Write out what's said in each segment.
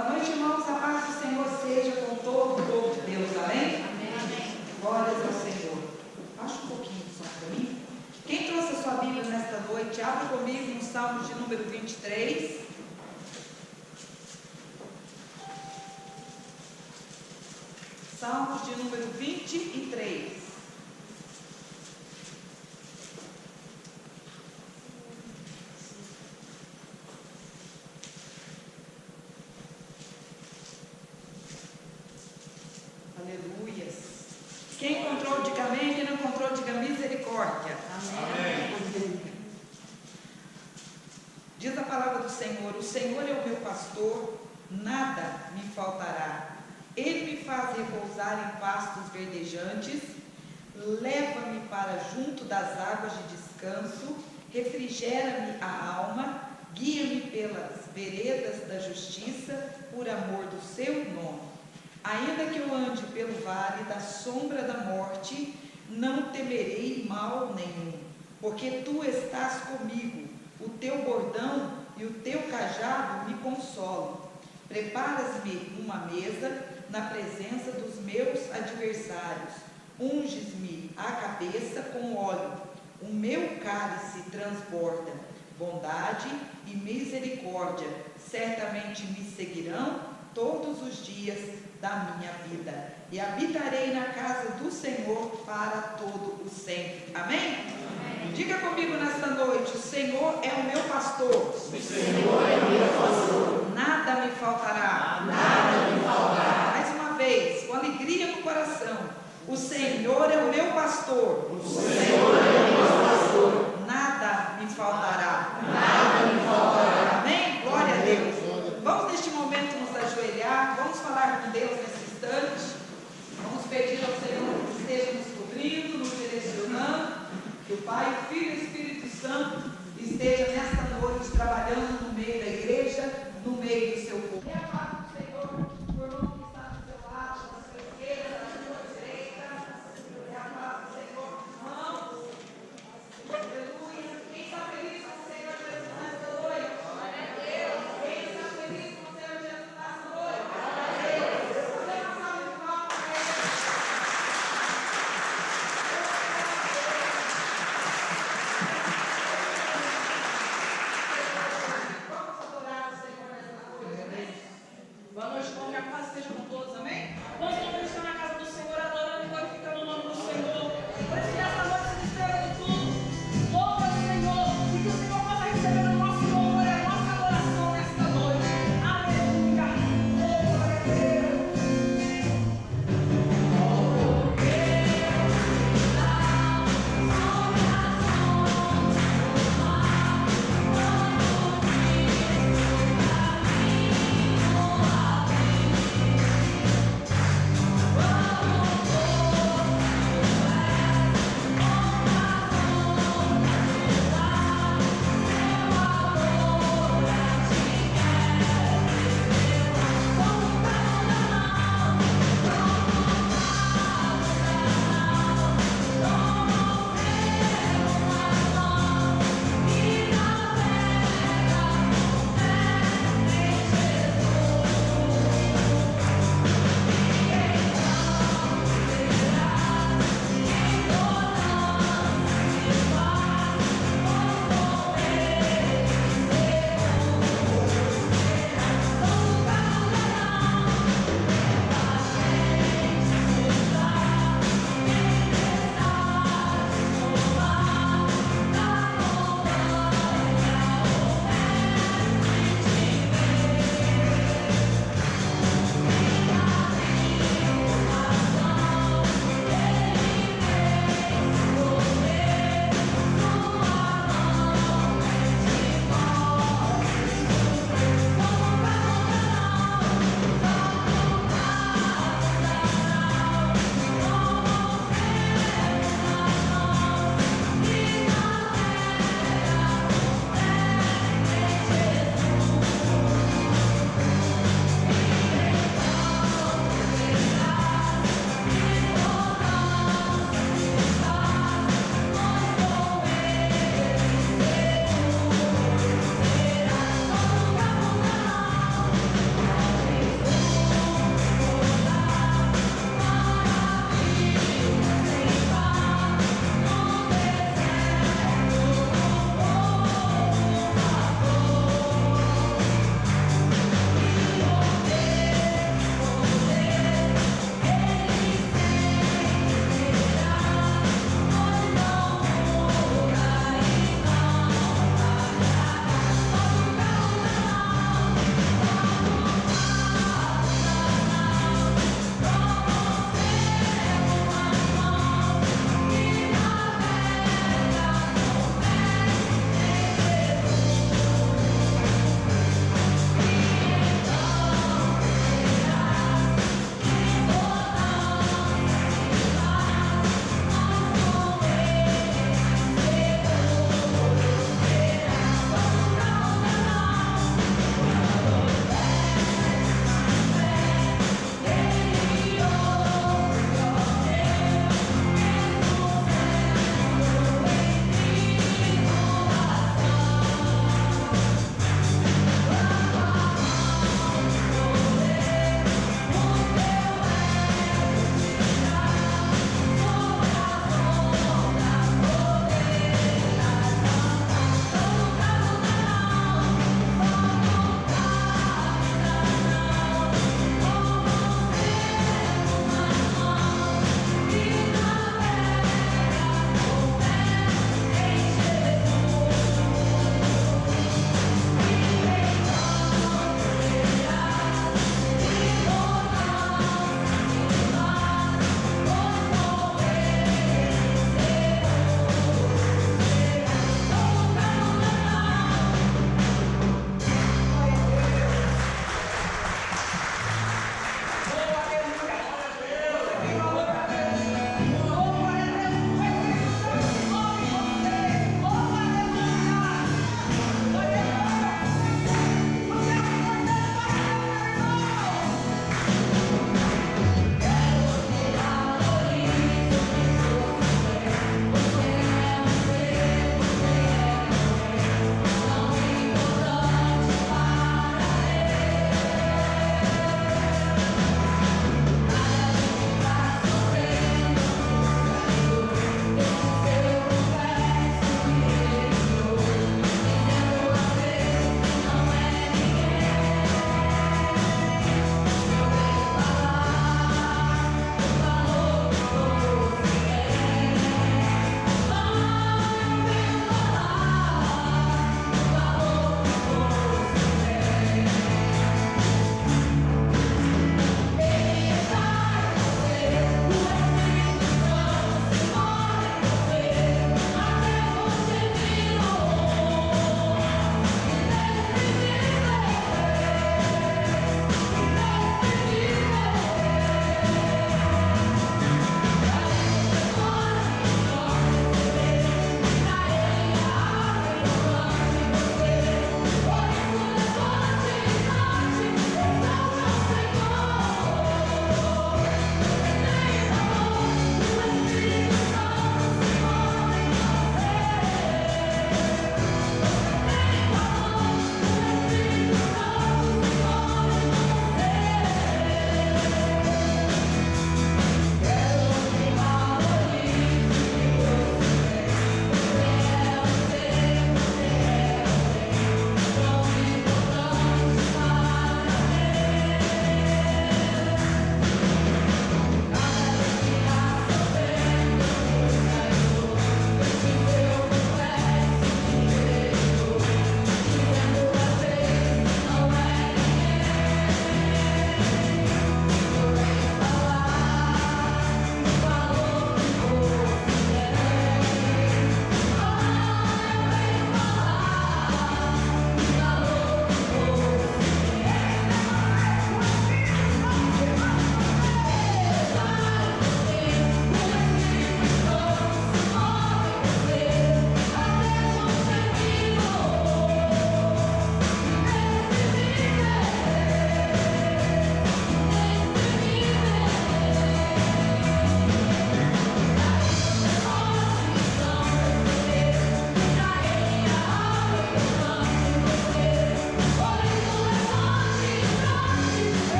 Boa noite, irmãos. A paz do Senhor seja com todo o povo de Deus. Amém? Amém. Glórias ao Senhor. Baixa um pouquinho só para mim. Quem trouxe a sua Bíblia nesta noite, abra comigo no Salmo de número 23. Salmos de número 23. Aleluias. Quem encontrou, diga amém. Quem não encontrou, diga misericórdia. Amém. Diz a palavra do Senhor: o Senhor é o meu pastor, nada me faltará. Ele me faz repousar em pastos verdejantes, leva-me para junto das águas de descanso, refrigera-me a alma, guia-me pelas veredas da justiça, por amor do seu nome. Ainda que eu ande pelo vale da sombra da morte, não temerei mal nenhum, porque tu estás comigo, o teu bordão e o teu cajado me consolam. Preparas-me uma mesa na presença dos meus adversários, unges-me a cabeça com óleo, o meu cálice transborda. Bondade e misericórdia certamente me seguirão todos os dias da minha vida, e habitarei na casa do Senhor para todo o sempre. Amém? Amém. Diga comigo nesta noite: o Senhor é o meu pastor. O Senhor é o meu pastor. Nada me faltará. Nada me faltará. Mais uma vez, com alegria no coração: o Senhor é o meu pastor. O Senhor é o meu pastor. Nada me faltará. Nada me faltará. Amém? Glória a Deus. Vamos neste momento nos ajoelhar, vamos falar com Deus nesse instante, vamos pedir ao Senhor que esteja nos cobrindo, nos direcionando, que o Pai, o Filho e o Espírito Santo esteja nesta noite trabalhando no meio da igreja, no meio do seu povo. E a paz do Senhor, por irmão que está do seu lado, na sua esquerda, na sua direita, e a paz do Senhor, irmãos. Aleluia. Quem está feliz com o Senhor Jesus nesta noite? Glória a Deus. Quem está feliz com o Senhor Jesus nesta noite? Glória a Deus. Dê uma salva de palmas para Ele. Vamos adorar o Senhor nesta noite, amém? Boa noite, bom que a paz esteja com todos, amém? Vamos estar na casa do Senhor, adorando e glorificando o nome do Senhor. Por isso que esta noite se desespera de tudo. Louva o Senhor, e que o Senhor possa receber o nosso louvor e a nossa adoração nesta noite. Aleluia. Glória a Deus. Oh,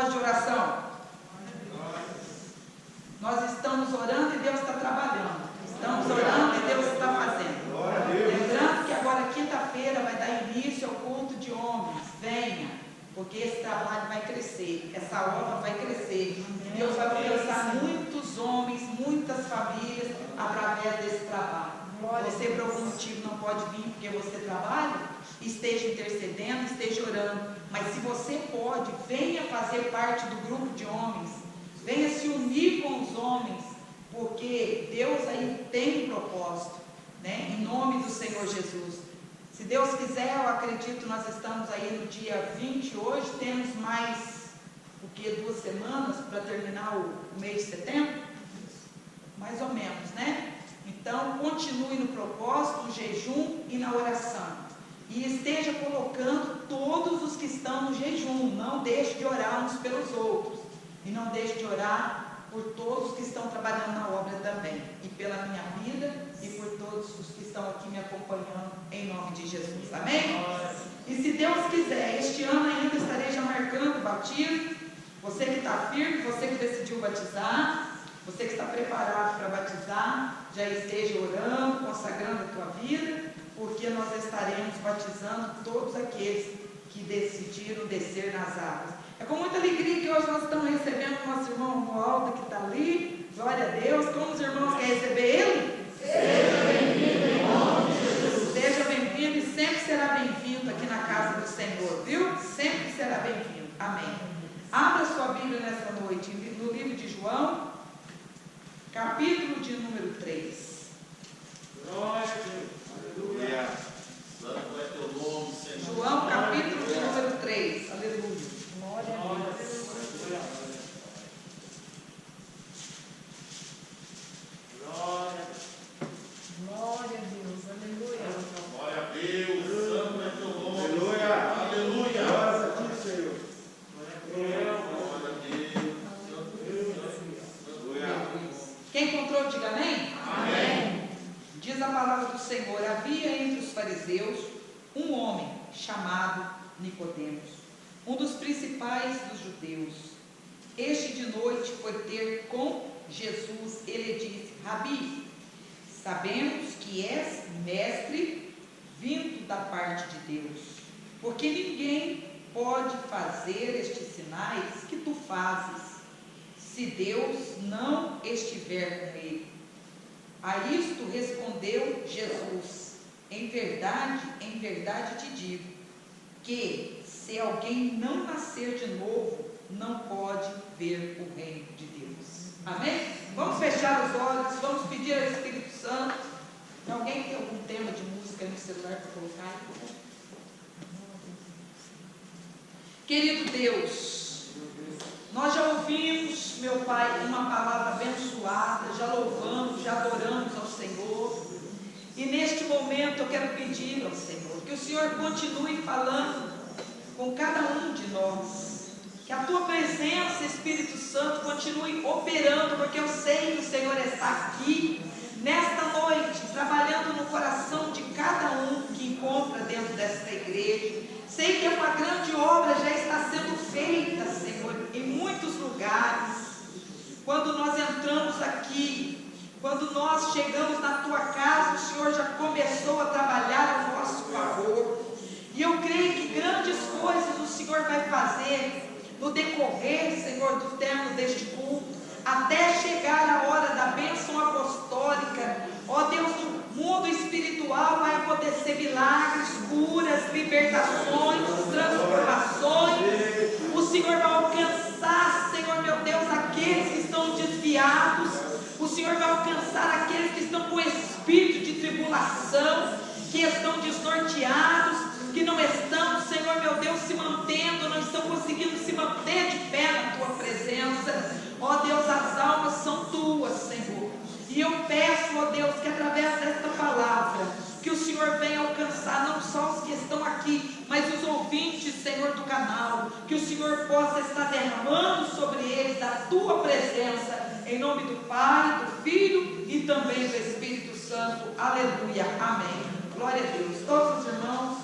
nós de oração? Nós estamos orando e Deus está trabalhando. Estamos orando e Deus está fazendo. Lembrando que agora quinta-feira vai dar início ao culto de homens. Venha, porque esse trabalho vai crescer, essa obra vai crescer. Deus vai alcançar muitos homens, muitas famílias através desse trabalho. Você por algum motivo não pode vir porque você trabalha, esteja intercedendo, esteja orando. Mas se você pode, venha fazer parte do grupo de homens. Venha se unir com os homens, porque Deus aí tem um propósito, né? Em nome do Senhor Jesus. Se Deus quiser, eu acredito, nós estamos aí no dia 20 hoje, temos mais, o que, 2 semanas para terminar o mês de setembro? Mais ou menos, né? Então, continue no propósito, no jejum e na oração. E esteja colocando todos os que estão no jejum. Não deixe de orar uns pelos outros. E não deixe de orar por todos que estão trabalhando na obra também. E pela minha vida e por todos os que estão aqui me acompanhando, em nome de Jesus. Amém? E se Deus quiser, este ano ainda estarei já marcando o batismo. Você que está firme, você que decidiu batizar, você que está preparado para batizar, já esteja orando, consagrando a tua vida, porque nós estaremos batizando todos aqueles que decidiram descer nas águas. É com muita alegria que hoje nós estamos recebendo o nosso irmão Romualdo, que está ali. Glória a Deus. Como os irmãos querem receber ele? Seja bem-vindo em nome de Jesus. Seja bem-vindo e sempre será bem-vindo aqui na casa do Senhor, viu? Sempre será bem-vindo. Amém. Abra sua Bíblia nessa noite, no livro de João, capítulo de número 3. Glória a Deus. Aleluia. Santo é teu nome, Senhor. João, capítulo de número 3. Aleluia. Glória a Deus. Glória a Deus, aleluia. Glória a Deus, santo é teu nome. Aleluia. Aleluia. Glória a ti, Senhor. Glória a Deus. Aleluia. Quem encontrou, diga amém? Amém. Diz a palavra do Senhor: havia entre os fariseus um homem chamado Nicodemos, um dos principais dos judeus. Este de noite foi ter com Jesus. Ele disse: Rabi, sabemos que és mestre vindo da parte de Deus, porque ninguém pode fazer estes sinais que tu fazes, se Deus não estiver com ele. A isto respondeu Jesus: em verdade te digo, que se alguém não nascer de novo, não pode ver o reino de Deus. Amém? Vamos fechar os olhos, vamos pedir ao Espírito Santo. Alguém tem algum tema de música no celular para colocar aí? Querido Deus, nós já ouvimos, meu Pai, uma palavra abençoada, já louvamos, já adoramos ao Senhor. E neste momento eu quero pedir ao Senhor que o Senhor continue falando com cada um de nós. Que a tua presença, Espírito Santo, continue operando, porque eu sei que o Senhor está aqui, nesta noite, trabalhando no coração de cada um que encontra dentro desta igreja. Sei que uma grande obra já está sendo feita, Senhor, em muitos lugares. Quando nós entramos aqui, quando nós chegamos na tua casa, o Senhor já começou a trabalhar a nosso favor. E eu creio que grandes coisas o Senhor vai fazer no decorrer, Senhor, do término deste culto, até chegar a hora da bênção apostólica. Ó Deus, no mundo espiritual vai acontecer milagres, curas, libertações, transformações. O Senhor vai alcançar, Senhor meu Deus, aqueles que estão desviados. O Senhor vai alcançar aqueles que estão com espírito de tribulação, que estão desnorteados, que não estão, Senhor meu Deus, se mantendo, não estão conseguindo se manter de pé na tua presença. Ó Deus, as almas são tuas, Senhor. E eu peço, ó Deus, que através desta palavra, que o Senhor venha alcançar não só os que estão aqui, mas os ouvintes, Senhor, do canal. Que o Senhor possa estar derramando sobre eles da tua presença, em nome do Pai, do Filho e também do Espírito Santo. Aleluia. Amém. Glória a Deus. Todos os irmãos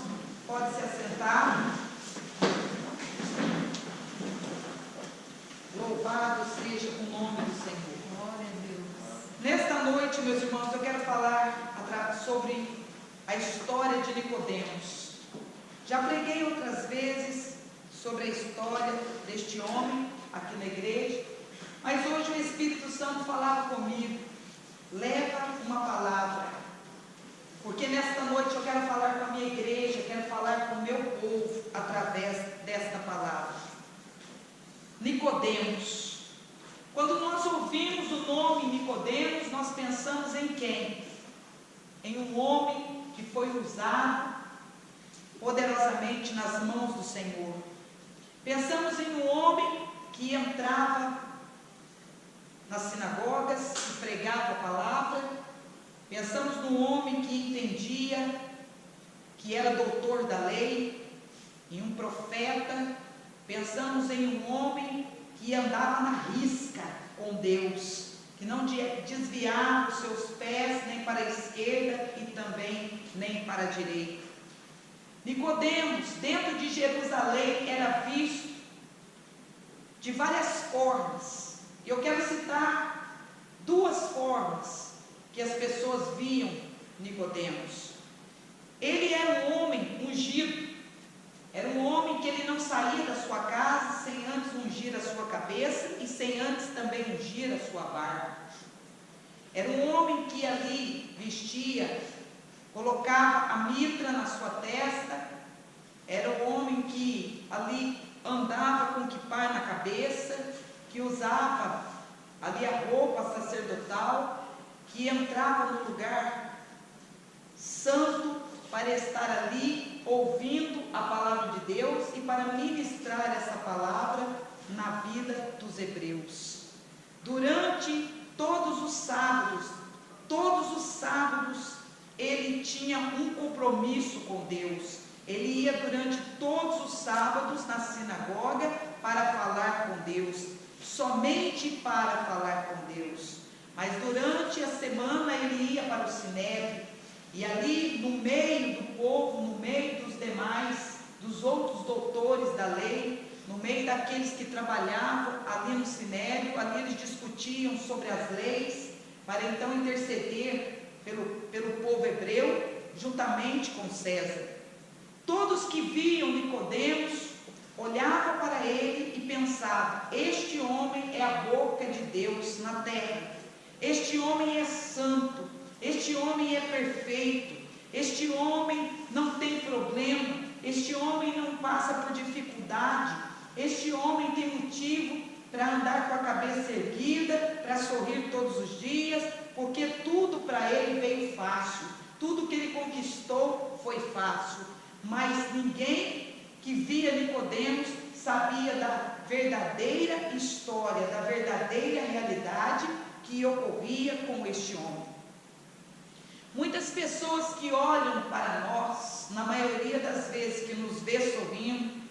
podem se assentar. a história de Nicodemos. Já preguei outras vezes sobre a história deste homem aqui na igreja, mas hoje o Espírito Santo falava comigo: leva uma palavra, porque nesta noite eu quero falar com a minha igreja, eu quero falar com o meu povo através desta palavra. Nicodemos. Quando nós ouvimos o nome Nicodemos, nós pensamos em quem? Em um homem que foi usado poderosamente nas mãos do Senhor. Pensamos em um homem que entrava nas sinagogas e pregava a palavra. Pensamos num homem que entendia, que era doutor da lei, em um profeta. Pensamos em um homem que andava na risca com Deus, que não desviava os seus pés nem para a esquerda e também nem para a direita. Nicodemos, dentro de Jerusalém, era visto de várias formas. Eu quero citar duas formas que as pessoas viam Nicodemos. Ele era um homem ungido. Era um homem que ele não saía da sua casa sem antes ungir a sua cabeça e sem antes também ungir a sua barba. Era um homem que ali vestia, colocava a mitra na sua testa. Era um homem que ali andava com o quipar na cabeça, que usava ali a roupa sacerdotal, que entrava no lugar santo para estar ali ouvindo a palavra de Deus e para ministrar essa palavra na vida dos hebreus. Durante todos os sábados, ele tinha um compromisso com Deus. Ele ia durante todos os sábados na sinagoga para falar com Deus, somente para falar com Deus. Mas durante a semana ele ia para o sinédrio, e ali no meio do povo, no meio dos demais, dos outros doutores da lei, no meio daqueles que trabalhavam ali no sinédrio, ali eles discutiam sobre as leis, para então interceder pelo povo hebreu, juntamente com César. Todos que viam Nicodemos olhavam para ele e pensavam: este homem é a boca de Deus na terra, este homem é santo, este homem é perfeito, este homem não tem problema, este homem não passa por dificuldade, este homem tem motivo para andar com a cabeça erguida, para sorrir todos os dias, porque tudo para ele veio fácil, tudo que ele conquistou foi fácil. Mas ninguém que via Nicodemos sabia da verdadeira história, da verdadeira realidade que ocorria com este homem. Muitas pessoas que olham para nós, na maioria das vezes, que nos vê sorrindo,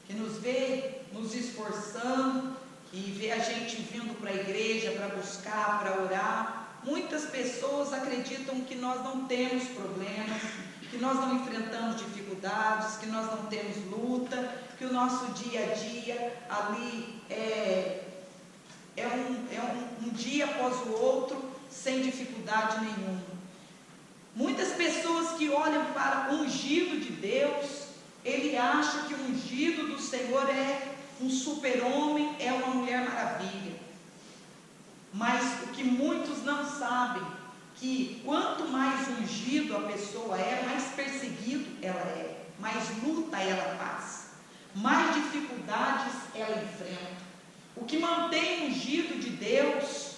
que nos vê nos esforçando, que vê a gente vindo para a igreja para buscar, para orar, muitas pessoas acreditam que nós não temos problemas, que nós não enfrentamos dificuldades, que nós não temos luta, que o nosso dia a dia ali é um dia após o outro, sem dificuldade nenhuma. Muitas pessoas que olham para o ungido de Deus, ele acha que o ungido do Senhor é um super-homem, é uma mulher maravilha. Mas o que muitos não sabem, que quanto mais ungido a pessoa é, mais perseguido ela é, mais luta ela passa, mais dificuldades ela enfrenta. O que mantém o ungido de Deus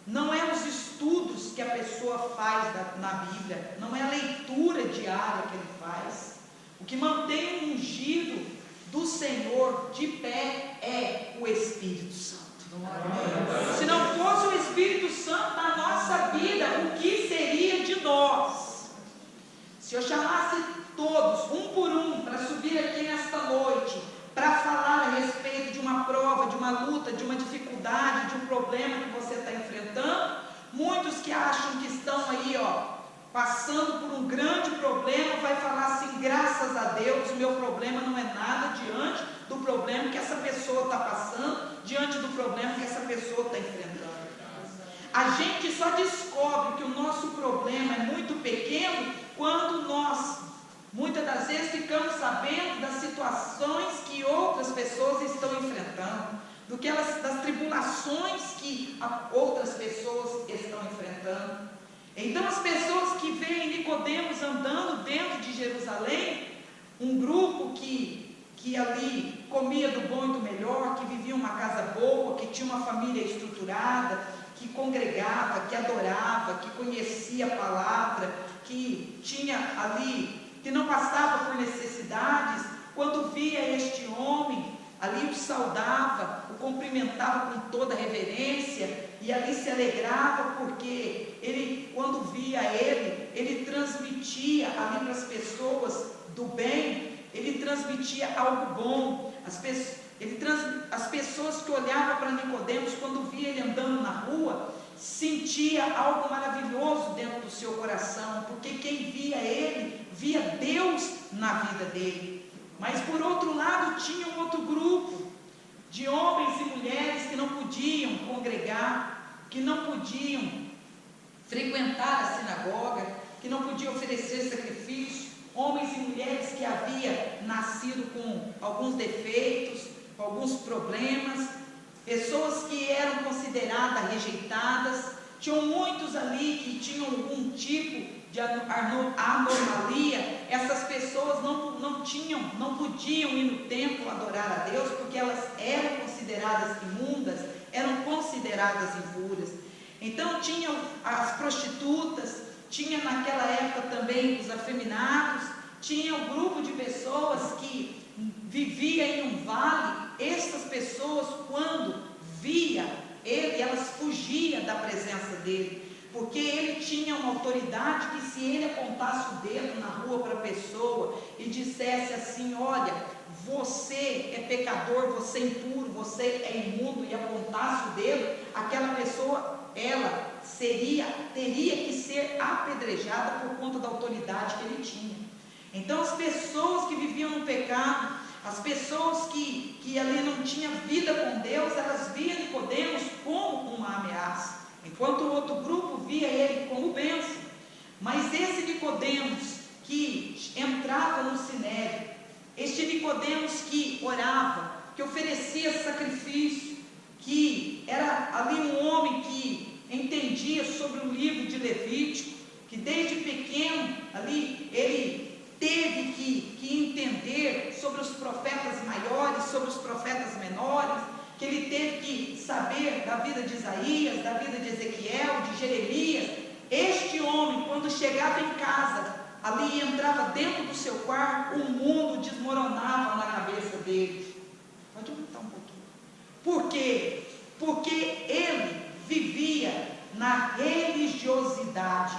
não é os estudos que a pessoa faz na Bíblia, não é a leitura diária que ele faz. O que mantém o ungido do Senhor de pé é o Espírito Santo. Se não fosse o Espírito Santo na nossa vida, o que seria de nós? Se eu chamasse todos, um por um, para subir aqui nesta noite, para falar a respeito de uma prova, de uma luta, de uma dificuldade, de um problema que você está enfrentando, muitos que acham que estão aí, passando por um grande problema, vai falar assim: graças a Deus, o meu problema não é nada diante do problema que essa pessoa está passando, diante do problema que essa pessoa está enfrentando. A gente só descobre que o nosso problema é muito pequeno quando nós limitações que outras pessoas estão enfrentando. Então as pessoas que veem Nicodemos andando dentro de Jerusalém, um grupo que ali comia do bom e do melhor, que vivia uma casa boa, que tinha uma família estruturada, que congregava, que adorava, que conhecia a palavra, que tinha ali, que não passava por necessidades, quando via este homem, ali o saudava, o cumprimentava com toda reverência, e ali se alegrava, porque ele, quando via ele transmitia ali para as pessoas do bem, ele transmitia algo bom. As pessoas que olhavam para Nicodemos, quando via ele andando na rua, sentia algo maravilhoso dentro do seu coração, porque quem via ele, via Deus na vida dele. Mas por outro lado, tinha um outro grupo de homens e mulheres que não podiam congregar, que não podiam frequentar a sinagoga, que não podiam oferecer sacrifício, homens e mulheres que haviam nascido com alguns defeitos, com alguns problemas, pessoas que eram consideradas rejeitadas. Tinham muitos ali que tinham algum tipo de anormalia. Essas pessoas não podiam ir no templo adorar a Deus, porque elas eram consideradas imundas, eram consideradas impuras. Então tinham as prostitutas, tinha naquela época também os afeminados, tinha um grupo de pessoas que vivia em um vale. Essas pessoas, quando via ele, elas fugiam da presença dele, porque ele tinha uma autoridade que, se ele apontasse o dedo na rua para a pessoa e dissesse assim: olha, você é pecador, você é impuro, você é imundo, e apontasse o dedo, aquela pessoa, ela teria que ser apedrejada por conta da autoridade que ele tinha. Então as pessoas que viviam no pecado, as pessoas que ali não tinham vida com Deus, elas viam Nicodemos como uma ameaça, enquanto o outro grupo via ele como bênção. Mas esse Nicodemos que entrava no sinédrio, este Nicodemos que orava, que oferecia sacrifício, que era ali um homem que entendia sobre o livro de Levítico, que desde pequeno ali ele teve que entender sobre os profetas maiores, sobre os profetas menores, que ele teve que saber da vida de Isaías, da vida de Ezequiel, de Jeremias. Este homem, quando chegava em casa, ali entrava dentro do seu quarto, o mundo desmoronava na cabeça dele. Pode aumentar um pouquinho. Por quê? Porque ele vivia na religiosidade.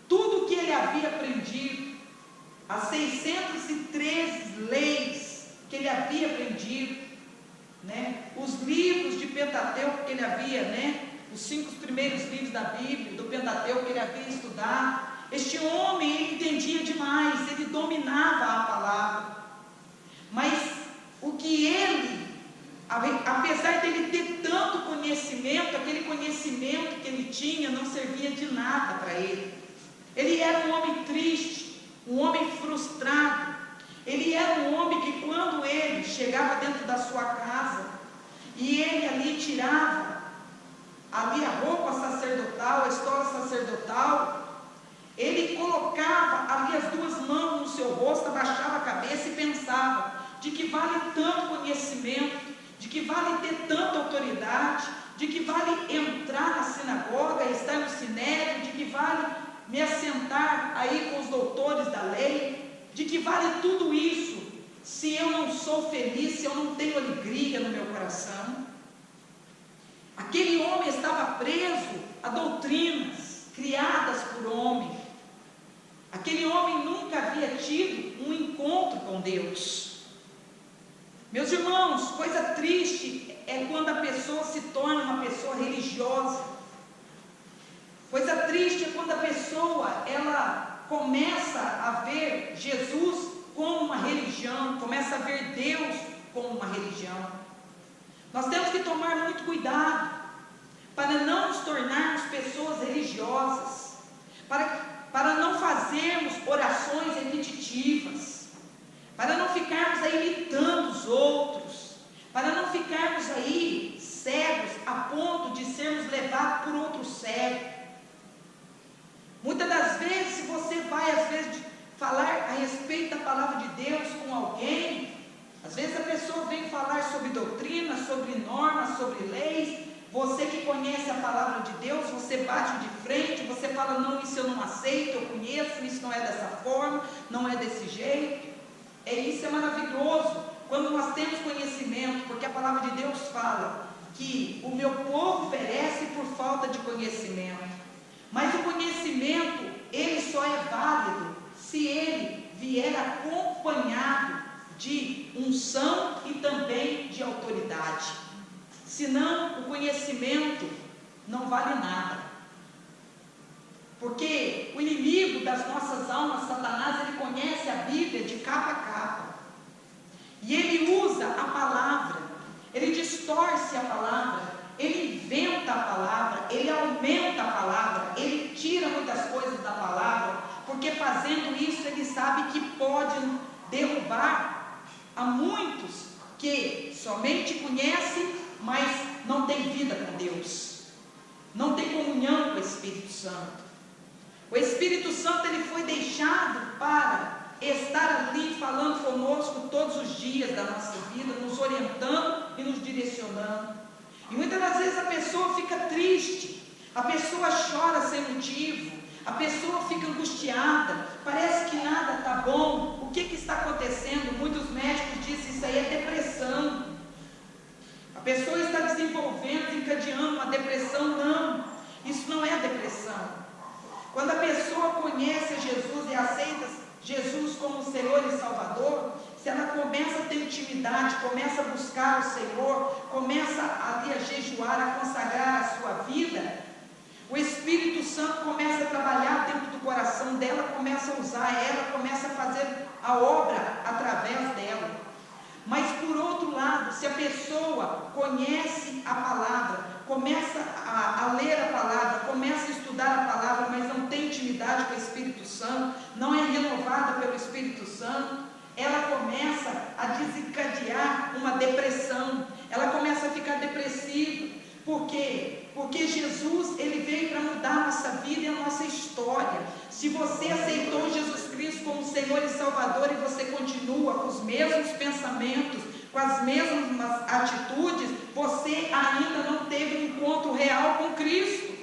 Tudo que ele havia aprendido, as 613 leis que ele havia aprendido, os livros de Pentateuco que ele havia, os 5 primeiros livros da Bíblia, do Pentateuco que ele havia estudado, este homem, ele entendia demais, ele dominava a palavra. Mas o que ele, apesar dele ter tanto conhecimento, aquele conhecimento que ele tinha não servia de nada para ele. Ele era um homem triste, um homem frustrado. Ele era um homem que, quando ele chegava dentro da sua casa e ele ali tirava ali a roupa sacerdotal, a estola sacerdotal, ele colocava ali as 2 mãos no seu rosto, abaixava a cabeça e pensava: de que vale tanto conhecimento, de que vale ter tanta autoridade, de que vale entrar na sinagoga, estar no sinédrio, de que vale me assentar aí com os doutores da lei, de que vale tudo isso, se eu não sou feliz, se eu não tenho alegria no meu coração? Aquele homem estava preso a doutrinas criadas por homem. Aquele homem nunca havia tido um encontro com Deus. Meus irmãos, coisa triste é quando a pessoa se torna uma pessoa religiosa. Coisa triste é quando a pessoa, ela começa a ver Jesus como uma religião, começa a ver Deus como uma religião. Nós temos que tomar muito cuidado para não nos tornarmos pessoas religiosas, para não fazermos orações repetitivas, para não ficarmos aí imitando os outros, para não ficarmos aí cegos Às vezes a pessoa vem falar sobre doutrina, sobre normas, sobre leis. Você que conhece a palavra de Deus, você bate de frente, você fala, não, isso eu não aceito, eu conheço, isso não é dessa forma, não é desse jeito. Isso é maravilhoso, quando nós temos conhecimento, porque a palavra de Deus fala que o meu povo perece por falta de conhecimento. Mas o conhecimento, ele só é válido se ele vier acompanhado de unção e também de autoridade. Senão, o conhecimento não vale nada. Porque o inimigo das nossas almas, Satanás, ele conhece a Bíblia de capa a capa. E ele usa a palavra, ele distorce a palavra, ele inventa a palavra, ele aumenta a palavra, ele tira muitas coisas da palavra, porque fazendo isso ele sabe que pode derrubar a muitos que somente conhecem, mas não tem vida com Deus, não tem comunhão com o Espírito Santo. O Espírito Santo ele foi deixado para estar ali falando conosco todos os dias da nossa vida, nos orientando e nos direcionando. E muitas das vezes a pessoa fica triste, a pessoa chora sem motivo, a pessoa fica angustiada, parece que nada está bom. O que está acontecendo? Muitos médicos dizem isso aí é depressão. A pessoa está desenvolvendo, encadeando uma depressão. Não, isso não é depressão. Quando a pessoa conhece Jesus e aceita Jesus como Senhor e Salvador, se ela começa a ter intimidade, começa a buscar o Senhor, começa ali a jejuar, a consagrar a sua vida, o Espírito Santo começa a trabalhar dentro do coração dela, começa a usar ela, começa a fazer a obra através dela. Mas por outro lado, se a pessoa conhece a palavra, começa a ler a palavra, começa a estudar a palavra, mas não tem intimidade com o Espírito Santo, não é renovada pelo Espírito Santo, ela começa a desencadear uma depressão, ela começa a ficar depressiva. Por quê? Porque Jesus, ele veio para mudar a nossa vida e a nossa história. Se você aceitou Jesus Cristo como Senhor e Salvador e você continua com os mesmos pensamentos, com as mesmas atitudes, você ainda não teve um encontro real com Cristo.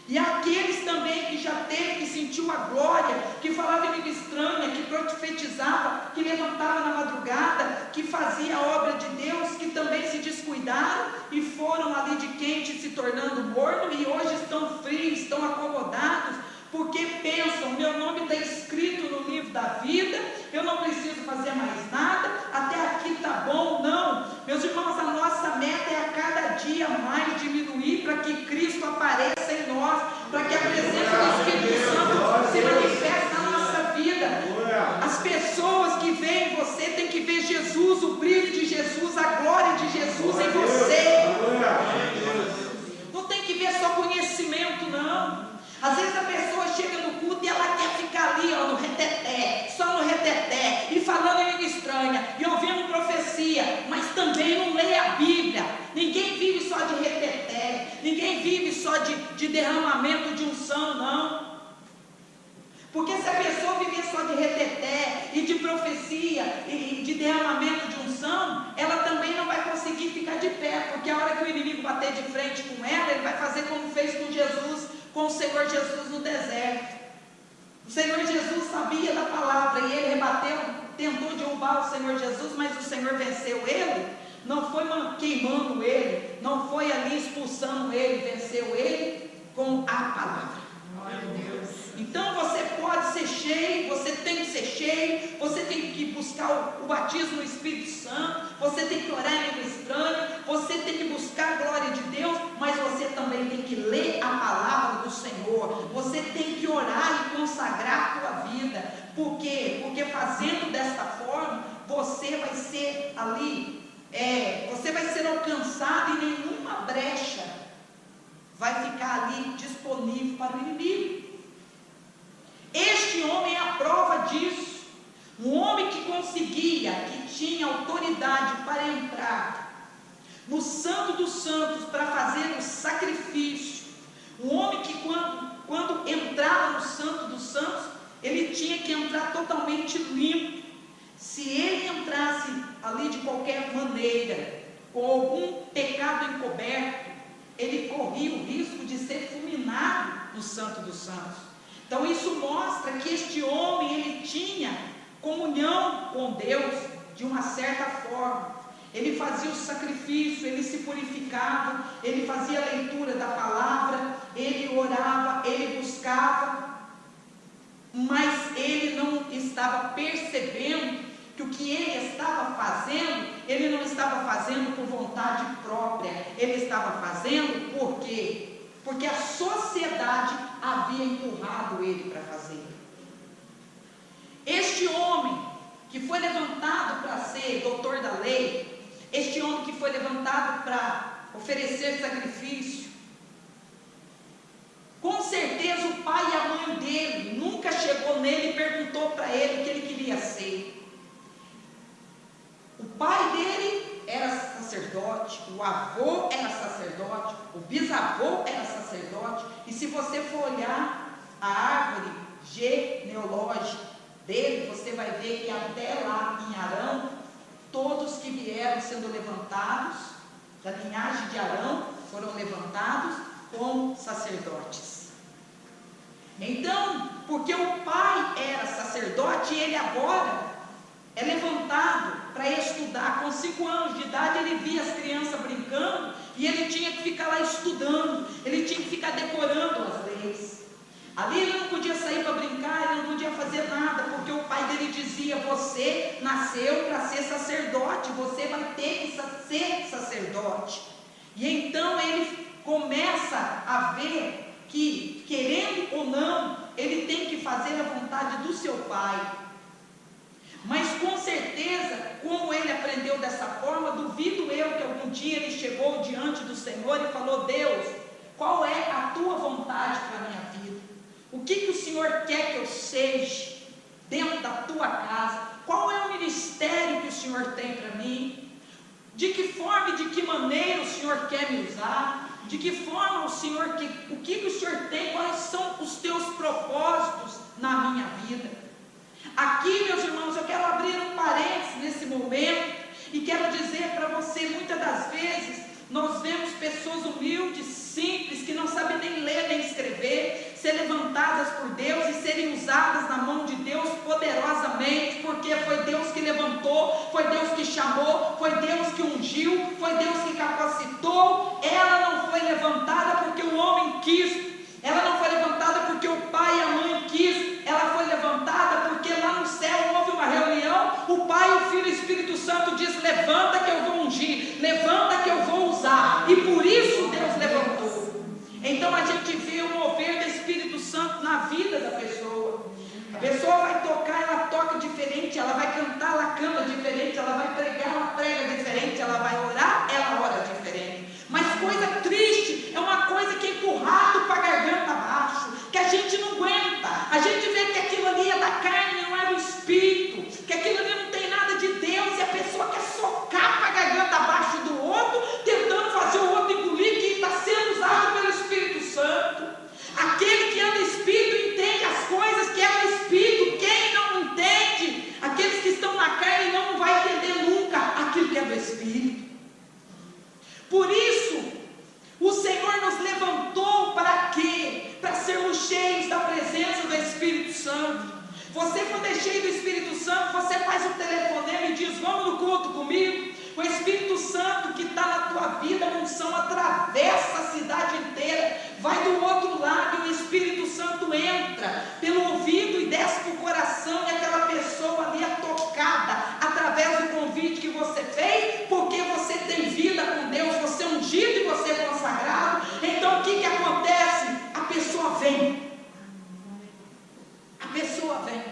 E aqueles também que já teve, que sentiu a glória, que falava em língua estranha, que profetizava, que levantava na madrugada, que fazia a obra de Deus, que também se descuidaram e foram ali de quente se tornando morno e hoje estão frios, estão acomodados, porque pensam, meu nome está escrito no livro da vida, eu não preciso fazer mais nada, até aqui está bom. Não, meus irmãos, a nossa meta é a cada dia mais diminuir para que Cristo apareça em nós, para que a presença do Espírito Santo se manifeste na nossa vida. As pessoas que veem você têm que ver Jesus, o brilho de Jesus, a glória de Jesus em você. Não tem que ver só conhecimento, não. Às vezes a pessoa chega no culto e ela quer ficar ali, no reteté, só no reteté, e falando em língua estranha, e ouvindo profecia, mas também não lê a Bíblia. Ninguém vive só de reteté, ninguém vive só de derramamento de unção, não. Porque se a pessoa viver só de reteté, e de profecia, e de derramamento de unção, ela também não vai conseguir ficar de pé, porque a hora que o inimigo bater de frente com ela, ele vai fazer como fez com Jesus, com o Senhor Jesus no deserto. O Senhor Jesus sabia da palavra e ele rebateu, tentou derrubar o Senhor Jesus, mas o Senhor venceu ele. Não foi queimando ele, não foi ali expulsando ele, venceu ele com a palavra. Então você pode ser cheio, você tem que ser cheio, você tem que buscar o batismo no Espírito Santo, você tem que orar em língua estranha, você tem que buscar a glória de Deus, mas você também tem que ler a palavra do Senhor, você tem que orar e consagrar a tua vida. Por quê? Porque fazendo desta forma, você vai ser ali, você vai ser alcançado e nenhuma brecha vai ficar ali disponível para o inimigo. Este homem é a prova disso. Um homem que conseguia, que tinha autoridade para entrar no Santo dos Santos, para fazer o sacrifício. Um homem que quando entrava no Santo dos Santos, ele tinha que entrar totalmente limpo, se ele entrasse ali de qualquer maneira, com algum pecado encoberto, ele corria o risco de ser fulminado no Santo dos Santos. Então isso mostra que este homem, ele tinha comunhão com Deus de uma certa forma. Ele fazia o sacrifício, ele se purificava, ele fazia a leitura da palavra, ele orava, ele buscava, mas ele não estava percebendo que o que ele estava fazendo, ele não estava fazendo por vontade própria, ele estava fazendo por quê? Porque a sociedade havia empurrado ele para fazer. Este homem que foi levantado para ser doutor da lei, este homem que foi levantado para oferecer sacrifício, com certeza o pai e a mãe dele nunca chegou nele e perguntou para ele o que ele queria ser. O pai dele era sacerdote, o avô era sacerdote, o bisavô era sacerdote, e se você for olhar a árvore genealógica dele, você vai ver que até lá em Arão, todos que vieram sendo levantados, da linhagem de Arão, foram levantados como sacerdotes. Então, porque o pai era sacerdote, ele agora é levantado para estudar. Com 5 anos de idade, ele via as crianças brincando, e ele tinha que ficar lá estudando, ele tinha que ficar decorando as leis. Ali ele não podia sair para brincar, ele não podia fazer nada, porque o pai dele dizia: você nasceu para ser sacerdote, você vai ter que ser sacerdote. E então ele começa a ver que, querendo ou não, ele tem que fazer a vontade do seu pai. Mas com certeza, como ele aprendeu dessa forma, duvido eu que algum dia ele chegou diante do Senhor e falou: Deus, qual é a tua vontade para a minha vida? O que o Senhor quer que eu seja dentro da tua casa? Qual é o ministério que o Senhor tem para mim? De que forma e de que maneira o Senhor quer me usar? De que forma o Senhor, o que o Senhor tem? Quais são os teus propósitos na minha vida? Aqui, meus irmãos, eu quero abrir um parênteses nesse momento e quero dizer para você, muitas das vezes nós vemos pessoas humildes, simples, que não sabem nem ler nem escrever, ser levantadas por Deus e serem usadas na mão de Deus poderosamente, porque foi Deus que levantou, foi Deus que chamou, foi Deus que ungiu, foi Deus que capacitou. Ela não foi levantada porque o homem quis, ela não foi levantada porque o pai e a mãe quis, ela foi levantada porque lá no céu houve uma reunião, o Pai, o Filho e o Espírito Santo diz: levanta que eu vou ungir, levanta que eu vou usar, e por isso Deus levantou. Então a gente vê o mover do Espírito Santo na vida da pessoa. A pessoa vai tocar, ela toca diferente, ela vai cantar, ela canta diferente, ela vai pregar, ela prega diferente, ela vai orar, ela ora diferente. Mas coisa triste é uma coisa que é empurrado para a garganta abaixo, que a gente não aguenta. A gente vê que aquilo ali é da carne, não é do Espírito, que aquilo ali não tem nada de Deus, e a pessoa quer socar para a garganta abaixo do outro, tentando fazer o outro engolir, que está sendo usado pelo Espírito Santo. Aquele que é do Espírito entende as coisas que é do Espírito. Quem não entende, aqueles que estão na carne, não vai entender nunca aquilo que é do Espírito. Por isso, o Senhor nos levantou para quê? Para sermos cheios da presença do Espírito Santo. Você, quando é cheio do Espírito Santo, você faz um telefonema e diz: vamos no culto comigo. O Espírito Santo que está na tua vida, a unção atravessa a cidade inteira, vai do outro lado, e o Espírito Santo entra pelo ouvido e desce para o coração, e aquela pessoa ali é tocada através do convite que você fez, porque você tem vida com Deus, você é ungido e você é consagrado. Então o que acontece? A pessoa vem. A pessoa vem.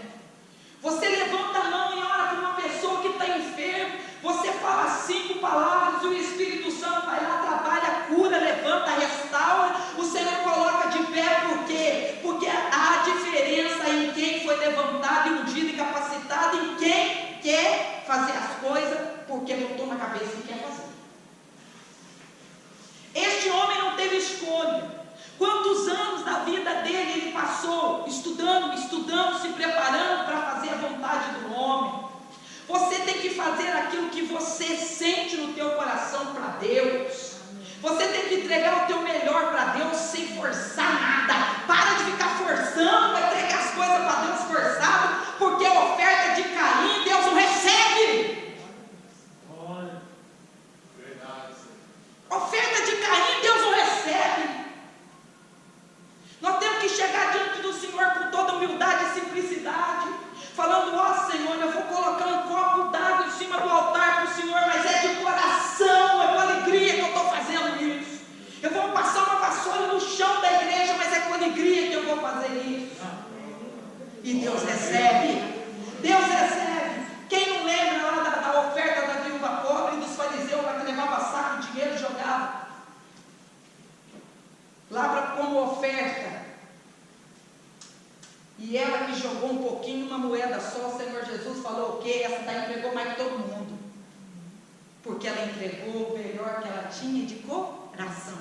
Você levanta a mão e ora para uma pessoa que está enferma, você fala 5 palavras, e o Espírito Santo vai lá, trabalha, cura, levanta, restaura. O Senhor coloca recebe. Deus recebe. Quem não lembra lá da oferta da viúva pobre e dos fariseus lá que levava saco de dinheiro e jogava lá como oferta? E ela que jogou um pouquinho, uma moeda só, o Senhor Jesus falou o quê? Essa daí entregou mais que todo mundo. Porque ela entregou o melhor que ela tinha de coração.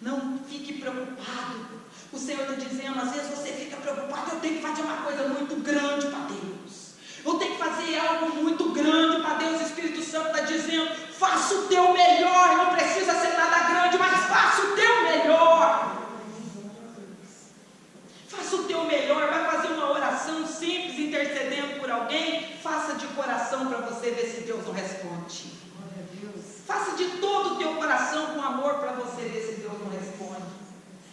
Não fique preocupado. O Senhor está dizendo, às vezes você fica preocupado, eu tenho que fazer uma coisa muito grande para Deus. Eu tenho que fazer algo muito grande para Deus. O Espírito Santo está dizendo, faça o teu melhor. Não precisa ser nada grande, mas faça o teu melhor. Faça o teu melhor. Vai fazer uma oração simples, intercedendo por alguém. Faça de coração para você ver se Deus não responde. Faça de todo o teu coração com amor para você ver se Deus não responde.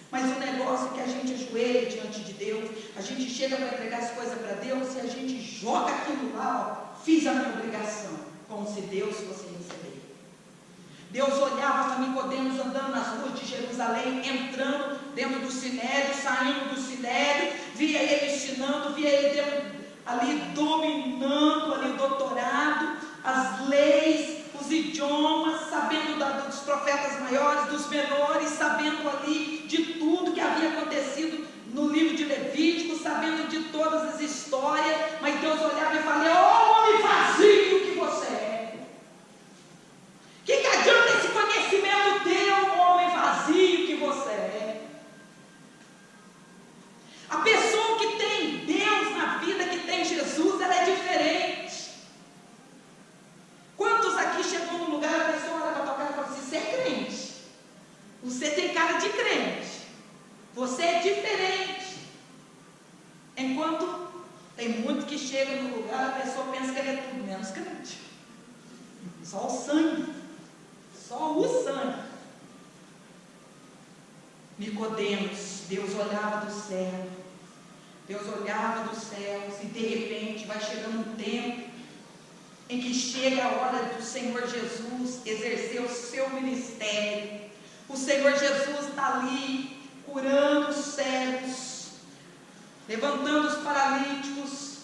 Mas o negócio é que a gente ajoelha diante de Deus, a gente chega para entregar as coisas para Deus e a gente joga aquilo lá, ó, fiz a minha obrigação, como se Deus fosse receber. Deus olhava para Nicodemos andando nas ruas de Jerusalém, entrando dentro do sinédrio, saindo do sinédrio, via ele ensinando, via ele ali dominando, ali doutorado, as leis, os idiomas, sabendo dos profetas maiores, dos menores, sabendo ali de tudo que havia acontecido no livro de Levítico, sabendo de todas as histórias, mas Deus olhava e falava, ô homem vazio que você é. Que adianta esse conhecimento teu, homem vazio que você é? A pessoa que tem Deus na vida, que tem Jesus, ela é diferente. Quantos aqui chegou num lugar, a pessoa olha para a tua cara e fala assim, você é crente, você tem cara de crente, você é diferente. Enquanto tem muito que chega no lugar, a pessoa pensa que ele é tudo menos crente. Só o sangue, só o sangue. Nicodemos, Deus olhava do céu, Deus olhava dos céus, e de repente vai chegando um tempo em que chega a hora do Senhor Jesus exercer o seu ministério. O Senhor Jesus está ali, curando os cegos, levantando os paralíticos.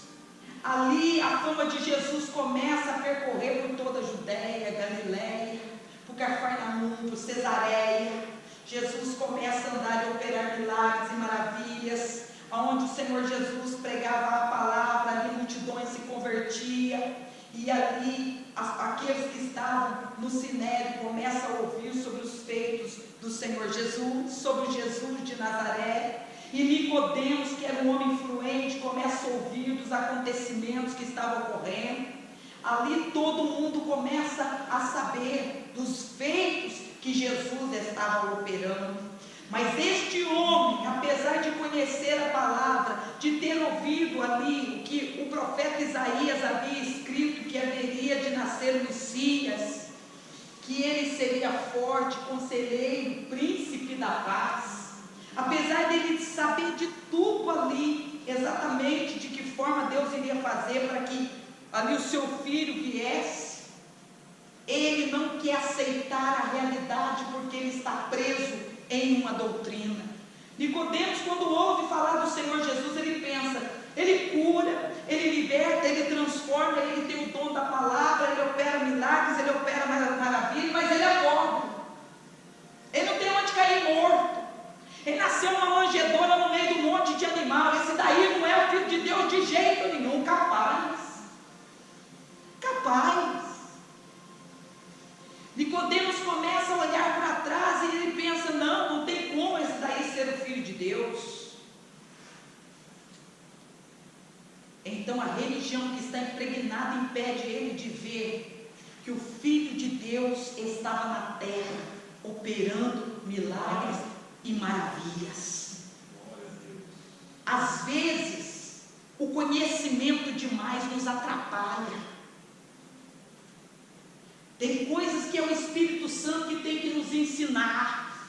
Ali a fama de Jesus começa a percorrer por toda a Judéia, Galiléia, por Cafarnaum, por Cesareia. Jesus começa a andar e operar milagres e maravilhas, onde o Senhor Jesus pregava a palavra, ali multidões se convertiam. E ali, aqueles que estavam no sinédrio começam a ouvir sobre os feitos do Senhor Jesus, sobre Jesus de Nazaré. E Nicodemos, que era um homem influente, começa a ouvir dos acontecimentos que estavam ocorrendo. Ali todo mundo começa a saber dos feitos que Jesus estava operando. Mas este homem, apesar de conhecer a palavra, de ter ouvido ali o que o profeta Isaías havia escrito, que haveria de nascer o Messias, que ele seria forte, conselheiro, príncipe da paz, apesar dele saber de tudo ali, exatamente de que forma Deus iria fazer para que ali o seu filho viesse, ele não quer aceitar a realidade porque ele está preso em uma doutrina. Nicodemos, quando ouve falar do Senhor Jesus, ele pensa, ele cura, ele liberta, ele transforma, ele tem o dom da palavra, ele opera milagres, ele opera maravilhas, mas ele é pobre, ele não tem onde cair morto, ele nasceu numa manjedoura no meio de um monte de animal. Esse daí não é o Filho de Deus de jeito nenhum. Capaz. Nicodemos começa a olhar para trás e ele pensa, não tem como esse daí ser o Filho de Deus. Então a religião que está impregnada impede ele de ver que o Filho de Deus estava na terra, operando milagres e maravilhas. Às vezes, o conhecimento demais nos atrapalha. Tem coisas que é o Espírito Santo que tem que nos ensinar.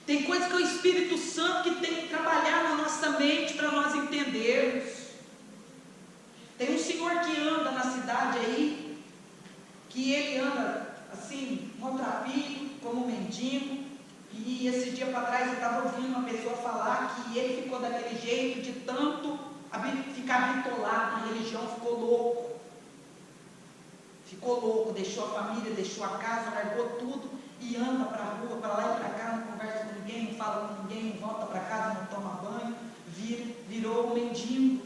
Tem coisas que é o Espírito Santo que tem que trabalhar na nossa mente para nós entendermos. Tem um senhor que anda na cidade aí, que ele anda assim, maltrapilho, como um mendigo. E esse dia para trás eu estava ouvindo uma pessoa falar que ele ficou daquele jeito de tanto e ficou louco. Ficou louco, deixou a família, deixou a casa, largou tudo e anda para a rua, para lá e para cá, não conversa com ninguém, não fala com ninguém, não volta para casa, não toma banho, virou um mendigo.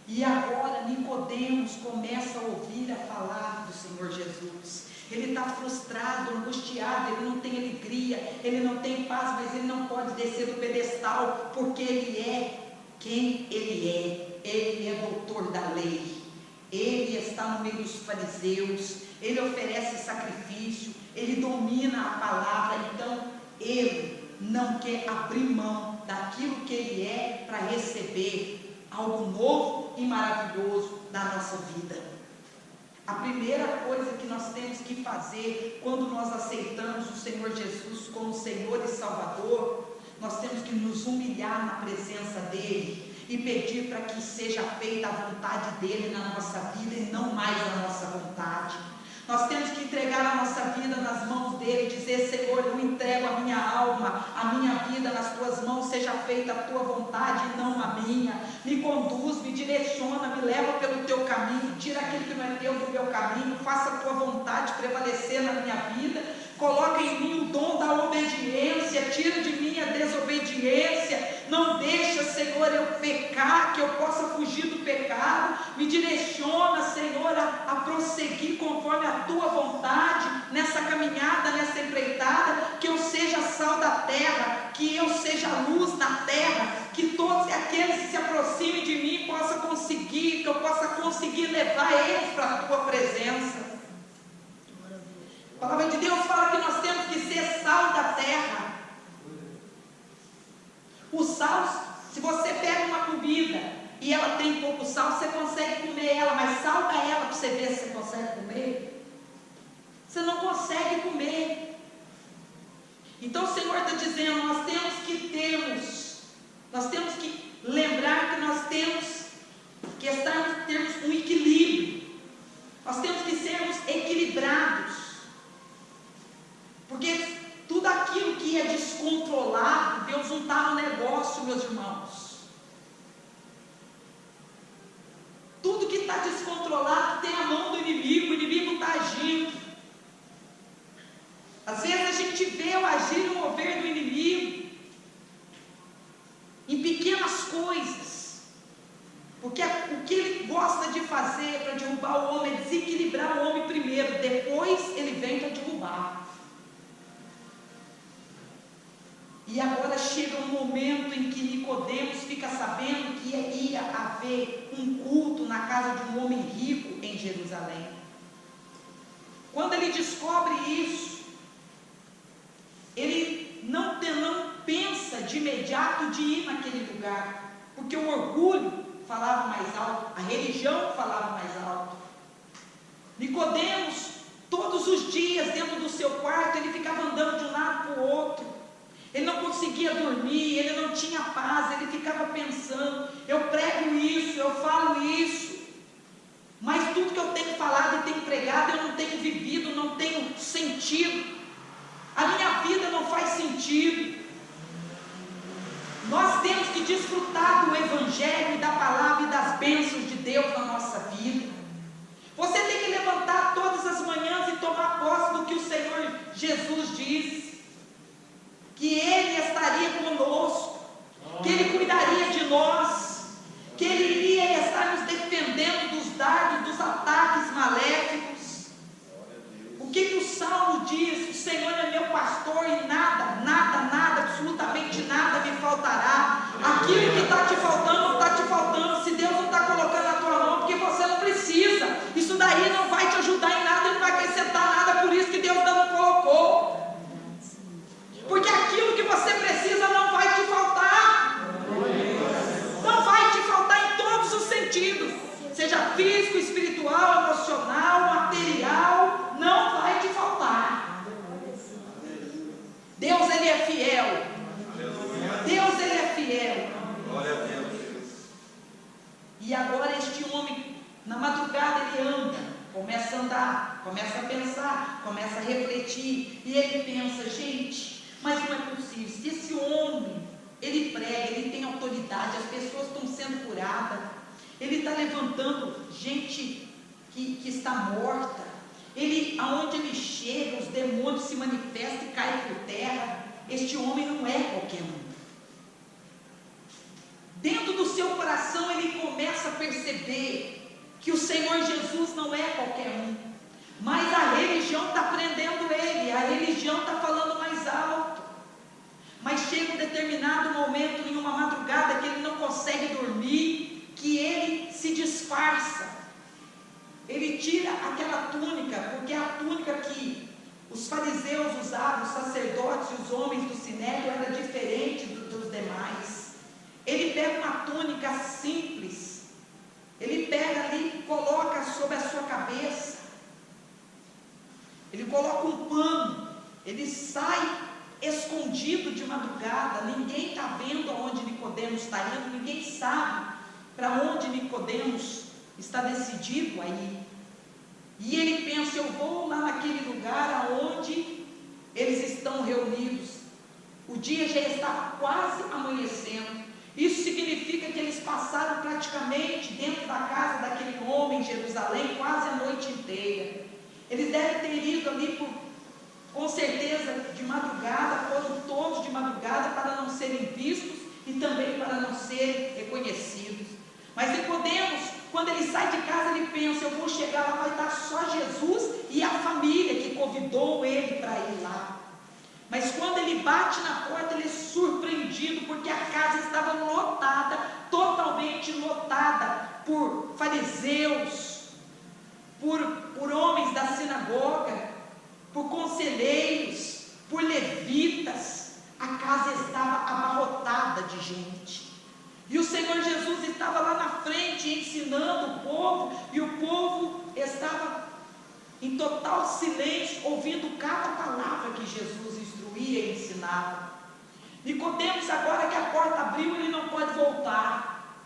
E agora Nicodemos começa a ouvir a palavra do Senhor Jesus. Ele está frustrado, angustiado, ele não tem alegria, ele não tem paz, mas ele não pode descer do pedestal, porque ele é quem ele é. Ele é doutor da lei, ele está no meio dos fariseus, ele oferece sacrifício, ele domina a palavra, então ele não quer abrir mão daquilo que ele é para receber algo novo e maravilhoso da nossa vida. A primeira coisa que nós temos que fazer quando nós aceitamos o Senhor Jesus como Senhor e Salvador, nós temos que nos humilhar na presença dele e pedir para que seja feita a vontade dele na nossa vida e não mais a nossa vontade. Nós temos que entregar a nossa vida nas mãos dele e dizer: Senhor, eu entrego a minha alma, a minha vida nas tuas mãos, seja feita a tua vontade e não a minha. Me conduz, me direciona, me leva pelo teu caminho, tira aquilo que não é teu do meu caminho, faça a tua vontade prevalecer na minha vida, coloca em mim o dom da obediência, tira de mim a desobediência, não deixa, Senhor, eu pecar, que eu possa fugir do pecado, me direciona, Senhor, a prosseguir conforme a tua vontade, nessa caminhada, nessa empreitada, que eu seja sal da terra, que eu seja luz na terra, que todos aqueles que se aproximem de mim possam conseguir, que eu possa conseguir levar eles para a tua presença. A palavra de Deus fala que nós temos que ser sal da terra. O sal, se você pega uma comida e ela tem pouco sal, você consegue comer ela, mas salga ela para você ver se você consegue comer. Você não consegue comer. Então o Senhor está dizendo, nós temos que lembrar que nós temos que termos um equilíbrio. Nós temos que sermos equilibrados. Porque tudo aquilo que é descontrolado, Deus não está no negócio, meus irmãos. Tudo que está descontrolado tem a mão do inimigo, o inimigo está agindo. Às vezes a gente vê o agir e o mover do inimigo em pequenas coisas, porque o que ele gosta de fazer para derrubar o homem é desequilibrar o homem primeiro, depois ele vem para derrubar. E agora chega um momento em que Nicodemos fica sabendo que ia haver um culto na casa de um homem rico em Jerusalém. Quando ele descobre isso, ele não pensa de imediato de ir naquele lugar, porque o orgulho falava mais alto, a religião falava mais alto. Nicodemos, todos os dias dentro do seu quarto, ele ficava andando de um lado para o outro. Ele não conseguia dormir, ele não tinha paz, ele ficava pensando, eu prego isso, eu falo isso, mas tudo que eu tenho falado e tenho pregado, eu não tenho vivido, não tenho sentido, a minha vida não faz sentido. Nós temos que desfrutar do Evangelho e da palavra e das bênçãos de Deus na nossa vida. Você tem que levantar todas as manhãs e tomar posse do que o Senhor Jesus disse, que Ele estaria conosco, que Ele cuidaria de nós, que Ele iria estar nos defendendo dos dardos, dos ataques maléficos. O que o Salmo diz? O Senhor é meu pastor e nada, absolutamente nada me faltará. Aquilo que está te faltando, não está te faltando. Se Deus não está colocando na tua mão, porque você não precisa. Isso daí não vai te ajudar em nada, não vai acrescentar nada, por isso que Deus não colocou. Porque aquilo que você precisa não vai te faltar. Não vai te faltar em todos os sentidos, seja físico, espiritual, emocional, material, não vai te faltar. Deus, Ele é fiel. Deus, Ele é fiel. E agora este homem, na madrugada ele anda, começa a andar, começa a pensar, começa a refletir, e ele pensa, gente, mas não é possível, se esse homem, ele prega, ele tem autoridade, as pessoas estão sendo curadas. Ele está levantando gente que está morta. Aonde ele chega, os demônios se manifestam e caem por terra. Este homem não é qualquer um. Dentro do seu coração ele começa a perceber que o Senhor Jesus não é qualquer um, mas a religião está prendendo ele, a religião está falando mais alto. Mas chega um determinado momento, em uma madrugada, que ele não consegue dormir, que ele se disfarça. Ele tira aquela túnica, porque a túnica que os fariseus usavam, os sacerdotes e os homens do sinédrio, era diferente dos demais. Ele pega uma túnica simples, ele pega ali e coloca sobre a sua cabeça, ele coloca um pano, ele sai escondido de madrugada, ninguém está vendo aonde Nicodemos está indo, ninguém sabe para onde Nicodemos está decidido a ir. E ele pensa: eu vou lá naquele lugar aonde eles estão reunidos. O dia já estava quase amanhecendo. Isso significa que eles passaram praticamente dentro da casa daquele homem em Jerusalém quase a noite inteira. Eles devem ter ido ali com certeza de madrugada, foram todos de madrugada para não serem vistos e também para não serem reconhecidos. Mas Nicodemos, quando ele sai de casa, ele pensa: eu vou chegar lá, vai estar só Jesus e a família que convidou ele para ir lá. Mas quando ele bate na porta, ele é surpreendido, porque a casa estava lotada, totalmente lotada, por fariseus, por homens da sinagoga, por conselheiros, por levitas. A casa estava abarrotada de gente. E o Senhor Jesus estava lá na frente ensinando o povo, e o povo estava em total silêncio, ouvindo cada palavra que Jesus instruía e ensinava. Nicodemos, agora que a porta abriu, ele não pode voltar.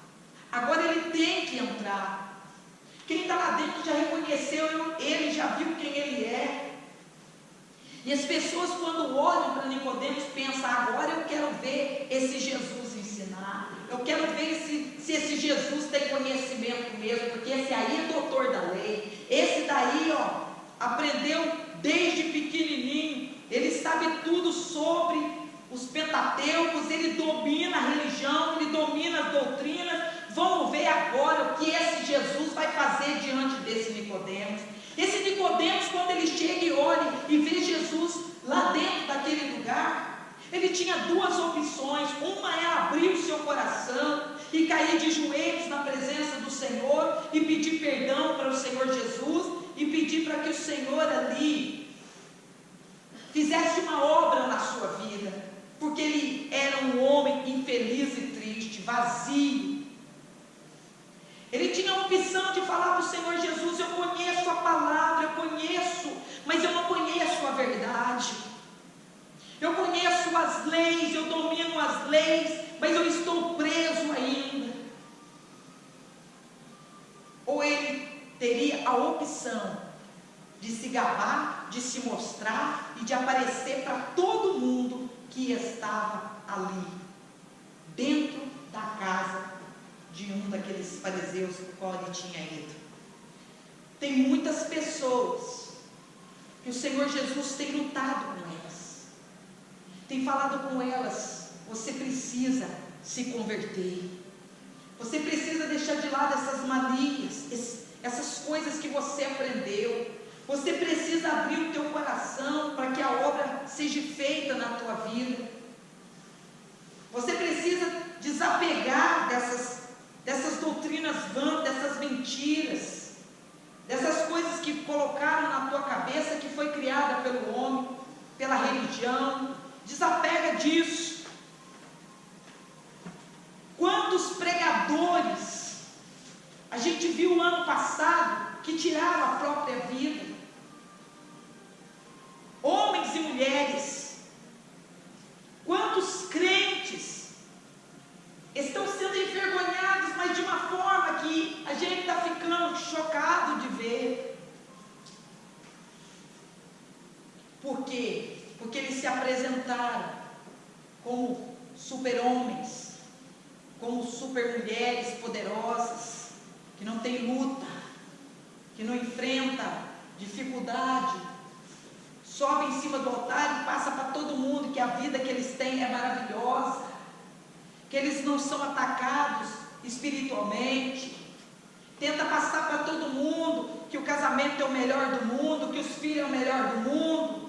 Agora ele tem que entrar. Quem está lá dentro já reconheceu ele, já viu quem ele é. E as pessoas, quando olham para Nicodemos, pensam: agora eu quero ver esse Jesus ensinar. Eu quero ver se esse Jesus tem conhecimento mesmo, porque esse aí é doutor da lei. Esse daí, aprendeu desde pequenininho. Ele sabe tudo sobre os Pentateucos, ele domina a religião, ele domina as doutrinas. Vamos ver agora o que esse Jesus vai fazer diante desse Nicodemos. Esse Nicodemos, quando ele chega e olha e vê Jesus lá dentro daquele lugar, ele tinha duas opções. Uma é abrir o seu coração e cair de joelhos na presença do Senhor e pedir perdão para o Senhor Jesus e pedir para que o Senhor ali fizesse uma obra na sua vida, porque ele era um homem infeliz e triste, vazio. Ele tinha a opção de falar para o Senhor Jesus: eu conheço a palavra, eu conheço, mas eu não conheço a verdade. Eu conheço as leis, eu domino as leis, mas eu estou preso ainda. Ou ele teria a opção de se gabar, de se mostrar e de aparecer para todo mundo que estava ali, dentro da casa de um daqueles fariseus com o qual ele tinha ido. Tem muitas pessoas que o Senhor Jesus tem lutado com elas, tem falado com elas: você precisa se converter, você precisa deixar de lado essas manias, essas coisas que você aprendeu, você precisa abrir o teu coração para que a obra seja feita na tua vida, você precisa desapegar dessas doutrinas vãs, dessas mentiras, dessas coisas que colocaram na tua cabeça, que foi criada pelo homem, pela religião. Desapega disso. Quantos pregadores a gente viu ano passado que tiraram a própria vida? Homens e mulheres. Quantos crentes estão sendo envergonhados, mas de uma forma que a gente está ficando chocado de ver. Por quê? Porque eles se apresentaram como super-homens, como super super mulheres poderosas, que não tem luta, que não enfrenta dificuldade, sobe em cima do altar e passa para todo mundo que a vida que eles têm é maravilhosa, que eles não são atacados espiritualmente, tenta passar para todo mundo que o casamento é o melhor do mundo, que os filhos é o melhor do mundo,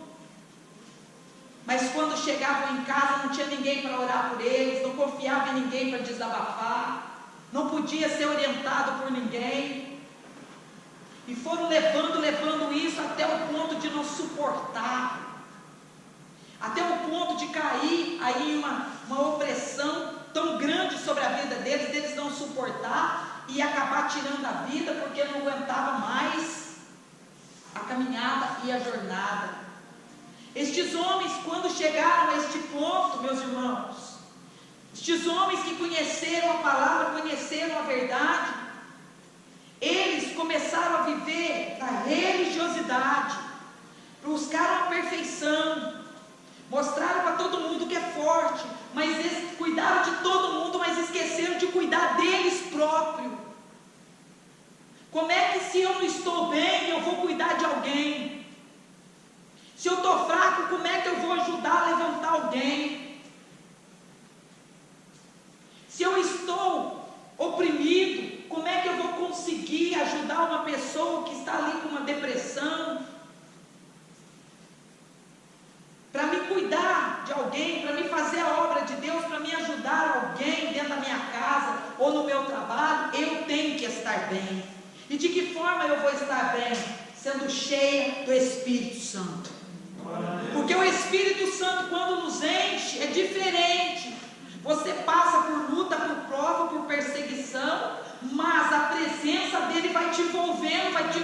mas quando chegavam em casa não tinha ninguém para orar por eles, não confiava em ninguém para desabafar, não podia ser orientado por ninguém, e foram levando isso até o ponto de não suportar, até o ponto de cair aí uma opressão tão grande sobre a vida deles não suportar e acabar tirando a vida, porque não aguentava mais a caminhada e a jornada. Estes homens, quando chegaram a este ponto, meus irmãos, estes homens que conheceram a palavra, conheceram a verdade, eles começaram a viver na religiosidade, buscaram a perfeição, mostraram para todo mundo que é forte, mas eles cuidaram de todo mundo, mas esqueceram de cuidar deles próprios. Como é que, se eu não estou bem, eu vou cuidar de alguém? Se eu estou fraco, como é que eu vou ajudar a levantar alguém? Se eu estou oprimido, como é que eu vou conseguir ajudar uma pessoa que está ali com uma depressão? Para me cuidar de alguém, para me fazer a obra de Deus, para me ajudar alguém dentro da minha casa ou no meu trabalho, eu tenho que estar bem. E de que forma eu vou estar bem? Sendo cheia do Espírito Santo. Porque o Espírito Santo, quando nos enche, é diferente. Você passa por luta, por prova, por perseguição, mas a presença dele vai te envolvendo, vai te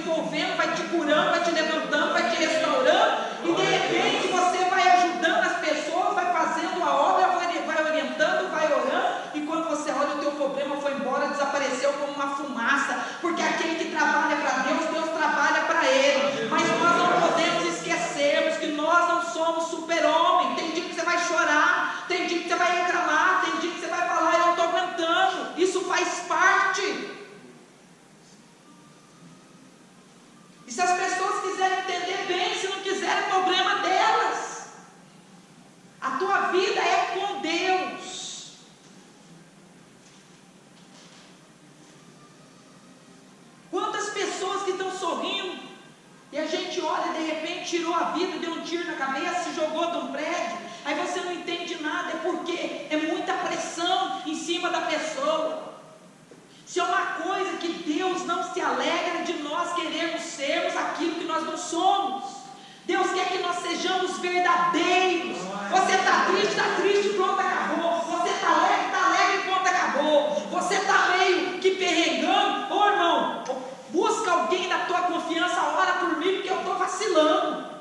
curando, vai te levantando, vai te restaurando, e de repente você vai ajudando as pessoas, vai fazendo a obra, vai orientando, vai orando, e quando você olha, o teu problema foi embora, desapareceu como uma fumaça, porque aquele que trabalha para Deus, Deus trabalha para ele. Mas nós não podemos esquecermos que nós não somos super-homem. Tem dia que você vai chorar, tem dia que você vai reclamar, tem dia que você vai falar, eu não estou aguentando. Isso faz parte. E se as pessoas quiserem entender bem, se não quiserem, é problema delas. A tua vida é com Deus. Quantas pessoas que estão sorrindo, e a gente olha e de repente tirou a vida, deu um tiro na cabeça, se jogou de um prédio, aí você não entende nada, é porque é muita pressão em cima da pessoa. Se é uma coisa que Deus não se alegra de nós querermos sermos aquilo que nós não somos. Deus quer que nós sejamos verdadeiros. Você está triste, pronto, acabou. Você está alegre, pronto, acabou. Você está meio que perrengando, ô irmão, busca alguém da tua confiança, ora por mim, porque eu estou vacilando.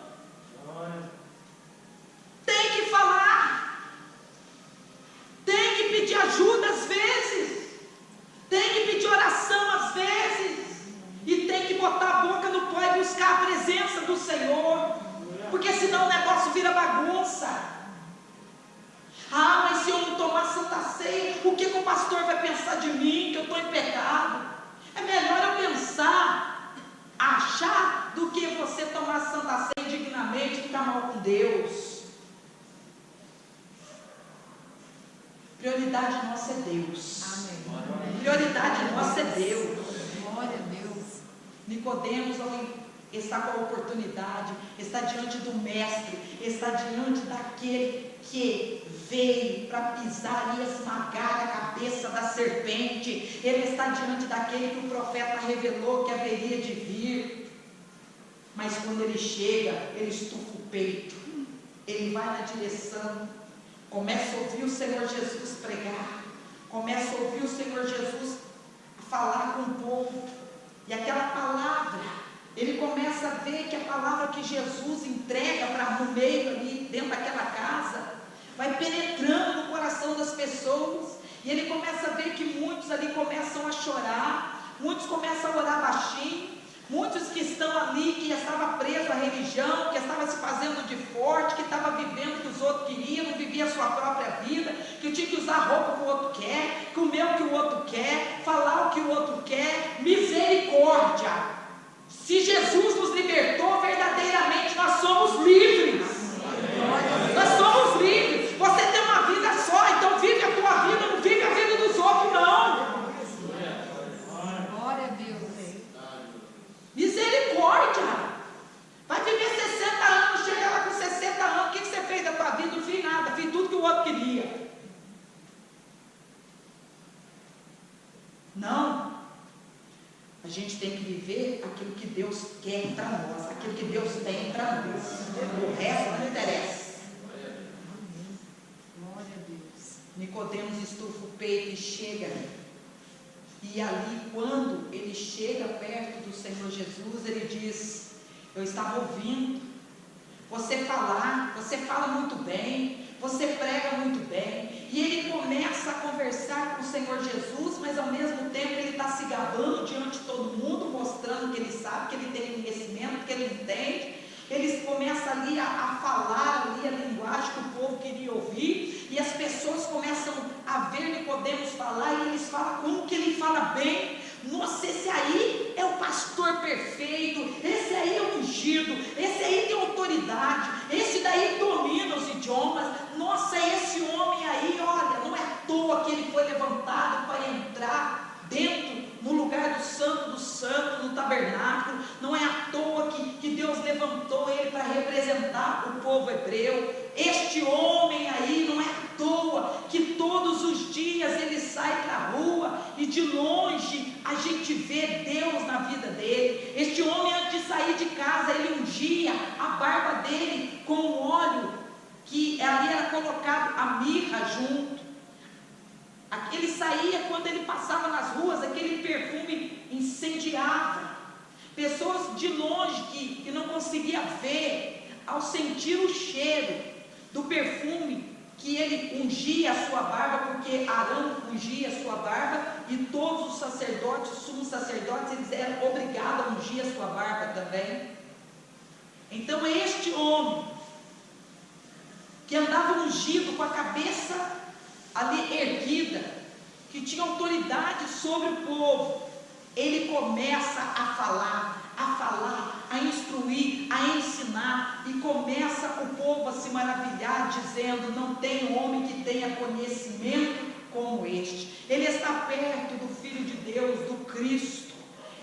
Tem que falar, tem que pedir ajuda às vezes, tem que pedir oração às vezes, e tem que botar a boca no pó e buscar a presença do Senhor, porque senão o negócio vira bagunça. Ah, mas se eu não tomar Santa Ceia, o que o pastor vai pensar de mim, que eu estou em pecado? É melhor eu pensar, achar, do que você tomar Santa Ceia indignamente e ficar mal com Deus. Prioridade nossa é Deus. Amém. Prioridade nossa é Deus. Glória a Deus. Nicodemos, está com a oportunidade, está diante do mestre, está diante daquele que veio para pisar e esmagar a cabeça da serpente. Ele está diante daquele que o profeta revelou que haveria de vir. Mas quando ele chega, ele estufa o peito, ele vai na direção, começa a ouvir o Senhor Jesus pregar, começa a ouvir o Senhor Jesus falar com o povo, e aquela palavra, ele começa a ver que a palavra que Jesus entrega no meio ali, dentro daquela casa, vai penetrando no coração das pessoas, e ele começa a ver que muitos ali começam a chorar, muitos começam a orar baixinho, muitos que estão ali, que estava preso à religião, que estava se fazendo de forte, que estava vivendo o que os outros queriam, não vivia a sua própria vida, que tinha que usar a roupa que o outro quer, comer o que o outro Se Jesus nos libertou, verdadeiramente nós somos livres. Nós somos livres. Você tem uma vida só, então vive a tua vida, não vive a vida dos outros, não. Glória a Deus. Misericórdia. Vai viver 60 anos, chega lá com 60 anos, o que você fez da tua vida? Não fiz nada, fiz tudo que o outro queria. Não. A gente tem que viver aquilo que Deus quer para nós, aquilo que Deus tem para nós. O resto não interessa. Glória a Deus. Nicodemos estufa o peito e chega. E ali, quando ele chega perto do Senhor Jesus, ele diz: eu estava ouvindo você falar, você fala muito bem, você prega muito bem. E ele começa a conversar com o Senhor Jesus, mas ao mesmo tempo ele está se gabando diante de todo mundo, mostrando que ele sabe, que ele tem conhecimento, que ele entende. Eles começam ali a falar ali a linguagem que o povo queria ouvir, e as pessoas começam a ver Nicodemos falar, e eles falam como que ele fala bem. Nossa, esse aí é o pastor perfeito, esse aí é o ungido, esse aí tem autoridade, esse daí domina os idiomas. Nossa, esse homem aí, olha, não é à toa que ele foi levantado para entrar dentro, no lugar do santo dos santos, no tabernáculo. Não é à toa que Deus levantou ele para representar o povo hebreu. Este homem aí, não é à toa que todos os dias ele sai para a rua e de longe a gente vê Deus na vida dele. Este homem, antes de sair de casa, ele ungia a barba dele com um óleo que ali era colocado a mirra junto. Ele saía, quando ele passava nas ruas, aquele perfume incendiava. Pessoas de longe que não conseguiam ver, ao sentir o cheiro do perfume que ele ungia a sua barba, porque Arão ungia a sua barba, e todos os sacerdotes, os sumos sacerdotes, eles eram obrigados a ungir a sua barba também. Então este homem, que andava ungido, com a cabeça ali erguida, que tinha autoridade sobre o povo, ele começa a falar, a instruir, a ensinar, e começa o povo a se maravilhar, dizendo: não tem homem que tenha conhecimento como este. Ele está perto do Filho de Deus, do Cristo,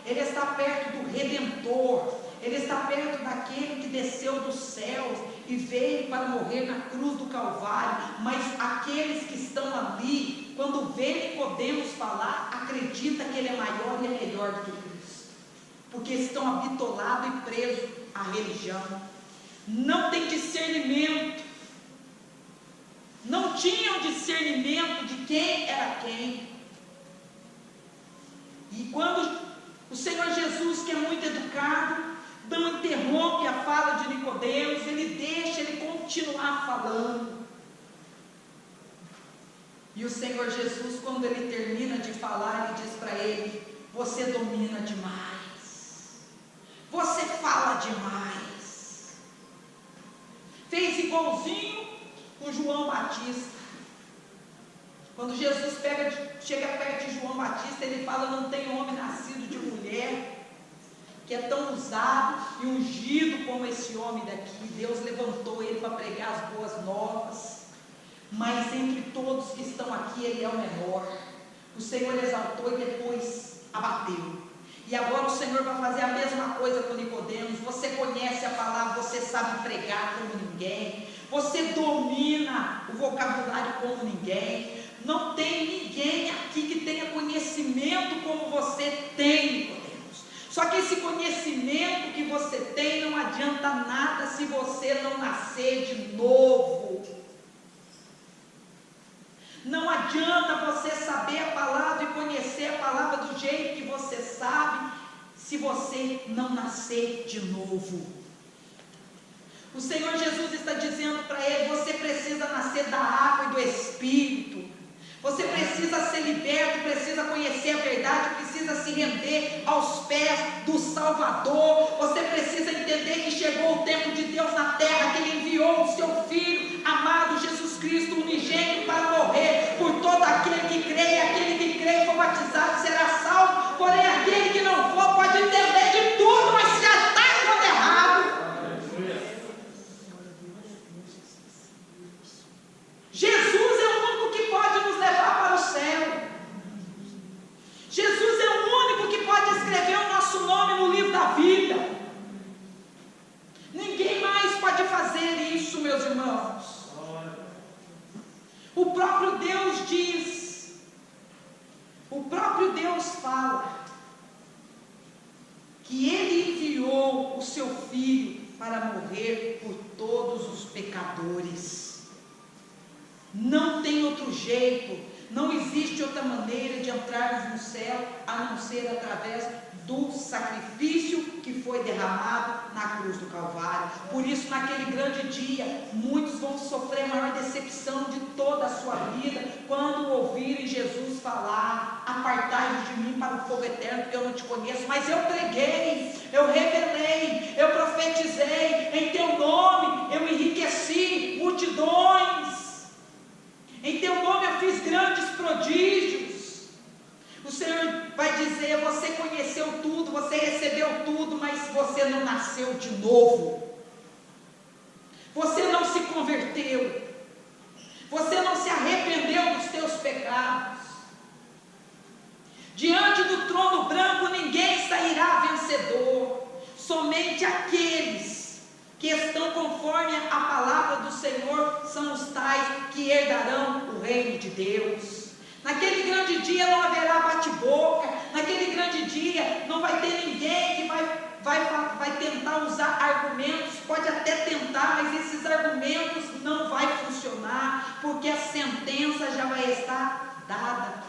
ele está perto do Redentor, ele está perto daquele que desceu dos céus e veio para morrer na cruz do Calvário. Mas aqueles que estão ali, quando vê Nicodemos falar, acredita que ele é maior e é melhor do que Cristo, porque estão habitolados e presos à religião. Não tem discernimento, não tinham discernimento de quem era quem. E quando o Senhor Jesus, que é muito educado, não interrompe a fala de Nicodemos, ele deixa ele continuar falando. E o Senhor Jesus, quando ele termina de falar, ele diz para ele: você domina demais, você fala demais. Fez igualzinho com João Batista. Quando Jesus chega perto de João Batista, ele fala: não tem homem nascido de mulher que é tão usado e ungido como esse homem daqui. Deus levantou ele para pregar as boas novas, mas entre todos que estão aqui, ele é o menor. O Senhor exaltou e depois abateu. E agora o Senhor vai fazer a mesma coisa com Nicodemos. Você conhece a palavra, você sabe pregar como ninguém, você domina o vocabulário como ninguém. Não tem ninguém aqui que tenha conhecimento como você tem, Nicodemos. Só que esse conhecimento que você tem não adianta nada se você não nascer de novo. Não adianta você saber a palavra e conhecer a palavra do jeito que você sabe, se você não nascer de novo. O Senhor Jesus está dizendo para ele: você precisa nascer da água e do Espírito. Você precisa ser liberto, precisa conhecer a verdade, precisa se render aos pés do Salvador. Você precisa entender que chegou o tempo de Deus na terra, que Ele enviou o seu Filho amado Jesus Cristo, unigênito, para morrer por todo aquele que crê. Aquele que crê e for batizado será salvo, porém aquele que não for pode entender de tudo, mas se Deus fala que Ele enviou o seu Filho para morrer por todos os pecadores. Não tem outro jeito, não existe outra maneira de entrarmos no céu a não ser através do sacrifício que foi derramado na cruz do Calvário. Por isso, naquele grande dia, muitos vão sofrer a maior decepção de toda a sua vida, quando ouvirem Jesus falar: apartai-vos de mim para o fogo eterno, porque eu não te conheço. Mas eu preguei, eu revelei, eu profetizei, em teu nome eu enriqueci multidões, em teu nome eu fiz grandes prodígios. O Senhor vai dizer: você conheceu tudo, você recebeu tudo, mas você não nasceu de novo, você não se converteu, você não se arrependeu dos teus pecados. Diante do trono branco ninguém sairá vencedor, somente aqueles que estão conforme a palavra do Senhor são os tais que herdarão o reino de Deus. Naquele grande dia não haverá bate-boca, naquele grande dia não vai ter ninguém que vai tentar usar argumentos. Pode até tentar, mas esses argumentos não vai funcionar, porque a sentença já vai estar dada.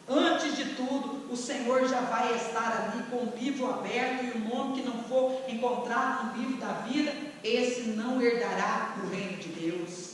Antes de tudo, o Senhor já vai estar ali com o livro aberto, e o nome que não for encontrado no livro da vida, esse não herdará o reino de Deus.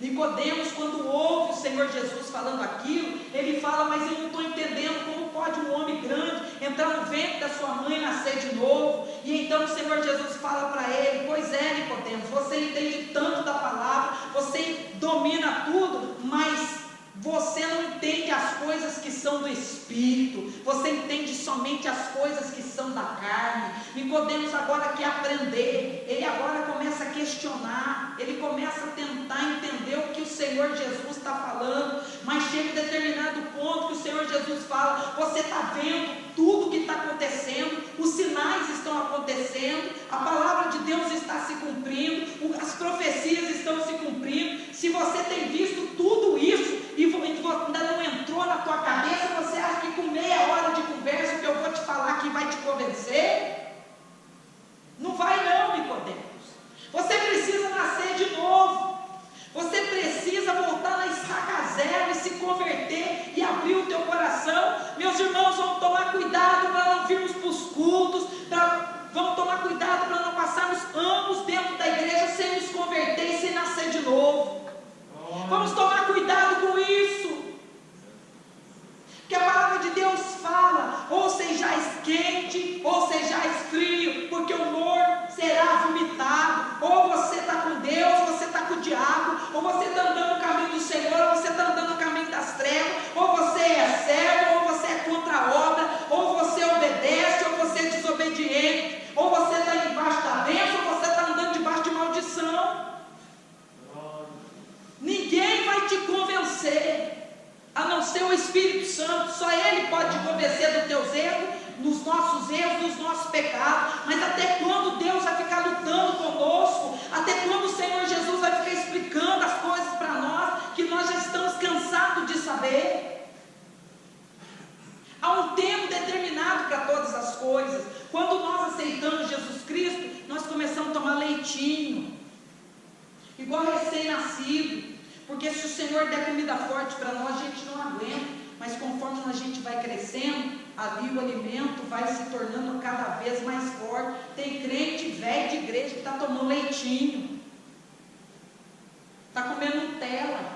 Nicodemos, quando ouve o Senhor Jesus falando aquilo, ele fala: mas eu não estou entendendo como pode um homem grande entrar no ventre da sua mãe e nascer de novo. E então o Senhor Jesus fala para ele: pois é, Nicodemos, você entende tanto da palavra, você domina tudo, mas você não entende as coisas que são do Espírito, você entende somente as coisas que são da carne. Nicodemos agora quer aprender, ele agora começa a questionar, ele começa a tentar entender o que o Senhor Jesus está falando, mas chega um determinado ponto que o Senhor Jesus fala: você está vendo tudo o que está acontecendo, os sinais estão acontecendo, a palavra de Deus está se cumprindo, as profecias estão se cumprindo. Se você tem visto tudo isso e ainda não entrou na tua cabeça, você acha que com meia hora de conversa o que eu vou te falar aqui vai te convencer? Não vai não, Nicodemos. Você precisa nascer de novo, você precisa voltar na estaca zero e se converter e abrir o teu coração. Meus irmãos, vamos tomar cuidado para não virmos para os cultos, vamos tomar cuidado para não passarmos anos dentro da igreja sem nos converter e sem nascer de novo. Vamos tomar cuidado com isso, que a palavra de Deus fala: ou sejais quente, ou sejais frio, porque o morno será vomitado. Ou você está com Deus, ou você está com o diabo, ou você está andando no caminho do Senhor, ou você está andando no caminho das trevas, ou você é servo, ou você é contra a obra, ou você obedece, ou você é desobediente, ou você está debaixo da bênção, ou você está andando debaixo de maldição. Ninguém vai te convencer, a não ser o Espírito Santo. Só Ele pode te convencer dos teus erros, dos nossos erros, dos nossos pecados. Mas até quando Deus vai ficar lutando conosco? Até quando o Senhor Jesus vai ficar explicando as coisas para nós, que nós já estamos cansados de saber? Há um tempo determinado para todas as coisas. Quando nós aceitamos Jesus Cristo, nós começamos a tomar leitinho, igual recém-nascido, porque se o Senhor der comida forte para nós, a gente não aguenta, mas conforme a gente vai crescendo, ali o alimento vai se tornando cada vez mais forte. Tem crente velho de igreja que está tomando leitinho, está comendo Nutella,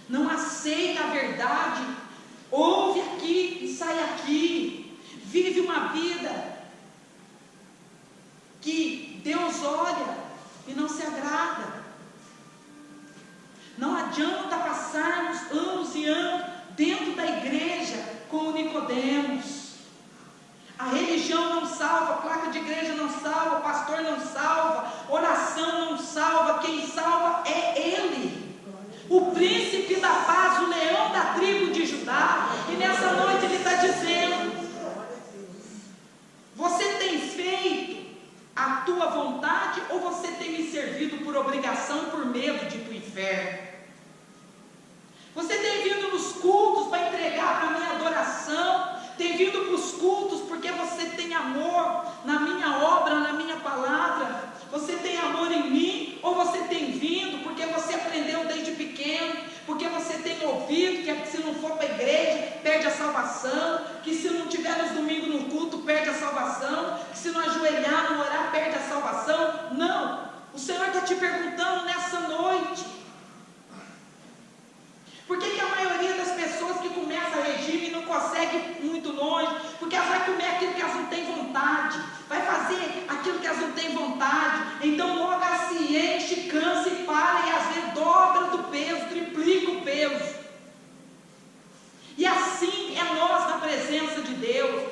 não aceita a verdade, ouve aqui e sai aqui, vive uma vida que Deus olha e não se agrada. Não adianta passarmos anos e anos dentro da igreja como Nicodemos. A religião não salva, a placa de igreja não salva, o pastor não salva, oração não salva. Quem salva é Ele, o príncipe da paz, o leão da tribo de Judá. E nessa noite Ele está dizendo: você tem feito a tua vontade, ou você tem me servido por obrigação, por medo de ir para o inferno? Você tem vindo nos cultos para entregar perde a salvação, que se não tiver nos domingos no culto, perde a salvação, que se não ajoelhar, não orar, perde a salvação. Não, o Senhor está te perguntando nessa noite, por que a maioria das pessoas que começa regime não consegue muito longe? Porque elas vai comer aquilo que elas não têm vontade, vai fazer aquilo que elas não têm vontade, então logo elas se enche, cansa e para, e às vezes dobra do peso, triplica o peso. E assim é nós na presença de Deus.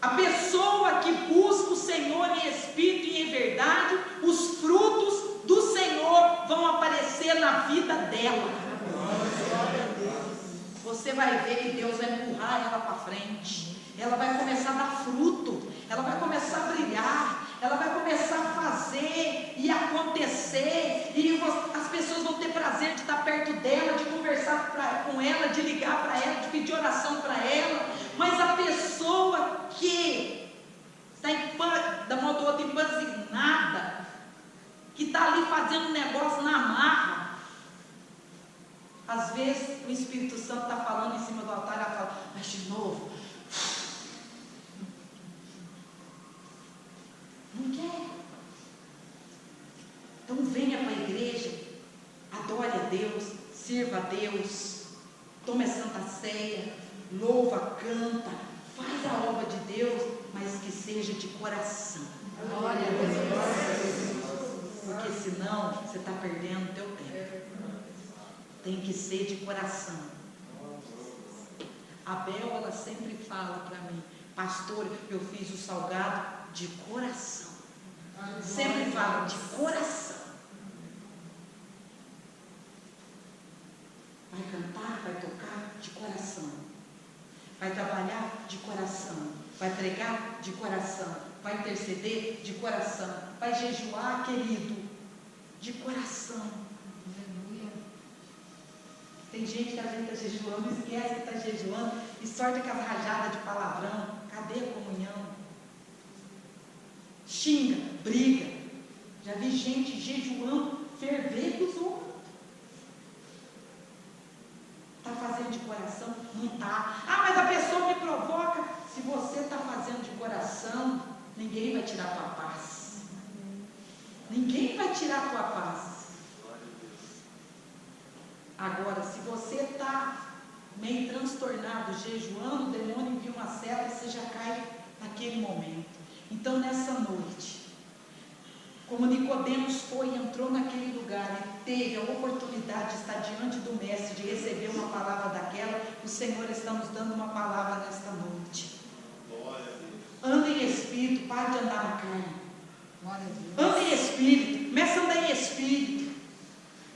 A pessoa que busca o Senhor em espírito e em verdade, os frutos do Senhor vão aparecer na vida dela. Você vai ver que Deus vai empurrar ela para frente. Ela vai começar a dar fruto, ela vai começar a brilhar, ela vai começar a fazer e acontecer, e as pessoas vão ter prazer de estar perto dela, de conversar com ela, de ligar para ela, de pedir oração para ela. Mas a pessoa que está da modo ou outra empanzinada, que está ali fazendo um negócio na marra, às vezes o Espírito Santo está falando em cima do altar, ela fala, mas de novo, não quer. Então venha para a igreja, adore a Deus, sirva a Deus, tome a Santa Ceia, louva, canta, faz a obra de Deus, mas que seja de coração. Glória a Deus. Porque senão você está perdendo o teu tempo. Tem que ser de coração. A Bel, ela sempre fala para mim, pastor, eu fiz o salgado de coração. Sempre fala de coração. Vai cantar, vai tocar de coração. Vai trabalhar de coração. Vai pregar de coração. Vai interceder de coração. Vai jejuar, querido, de coração. Tem gente que a gente está jejuando, esquece que está jejuando e sorte aquela rajada de palavrão. Cadê a comunhão? Xinga, briga. Já vi gente jejuando, ferver com os outros. Está fazendo de coração? Não está. Ah, mas a pessoa me provoca. Se você está fazendo de coração, ninguém vai tirar a tua paz. Ninguém vai tirar a tua paz. Agora, se você está meio transtornado, jejuando, o demônio envia uma seta e você já cai naquele momento. Então, nessa noite, como Nicodemos foi, entrou naquele lugar e teve a oportunidade de estar diante do Mestre, de receber uma palavra daquela, o Senhor está nos dando uma palavra nesta noite. Anda em espírito, pare de andar na carne. Anda em espírito, começa a andar em espírito.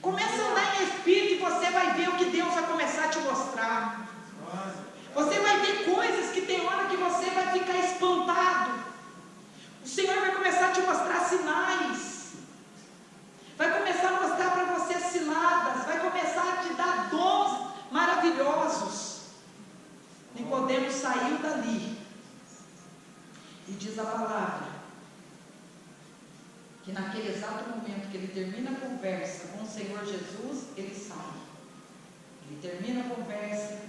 Começa a andar em espírito e você vai ver o que Deus vai começar a te mostrar. Você vai ver coisas que tem hora que você vai ficar espantado. O Senhor vai começar a te mostrar sinais. Vai começar a mostrar para você ciladas. Vai começar a te dar dons maravilhosos. Nicodemos saiu dali. E diz a palavra que naquele exato momento que ele termina a conversa com o Senhor Jesus, ele sai. Ele termina a conversa,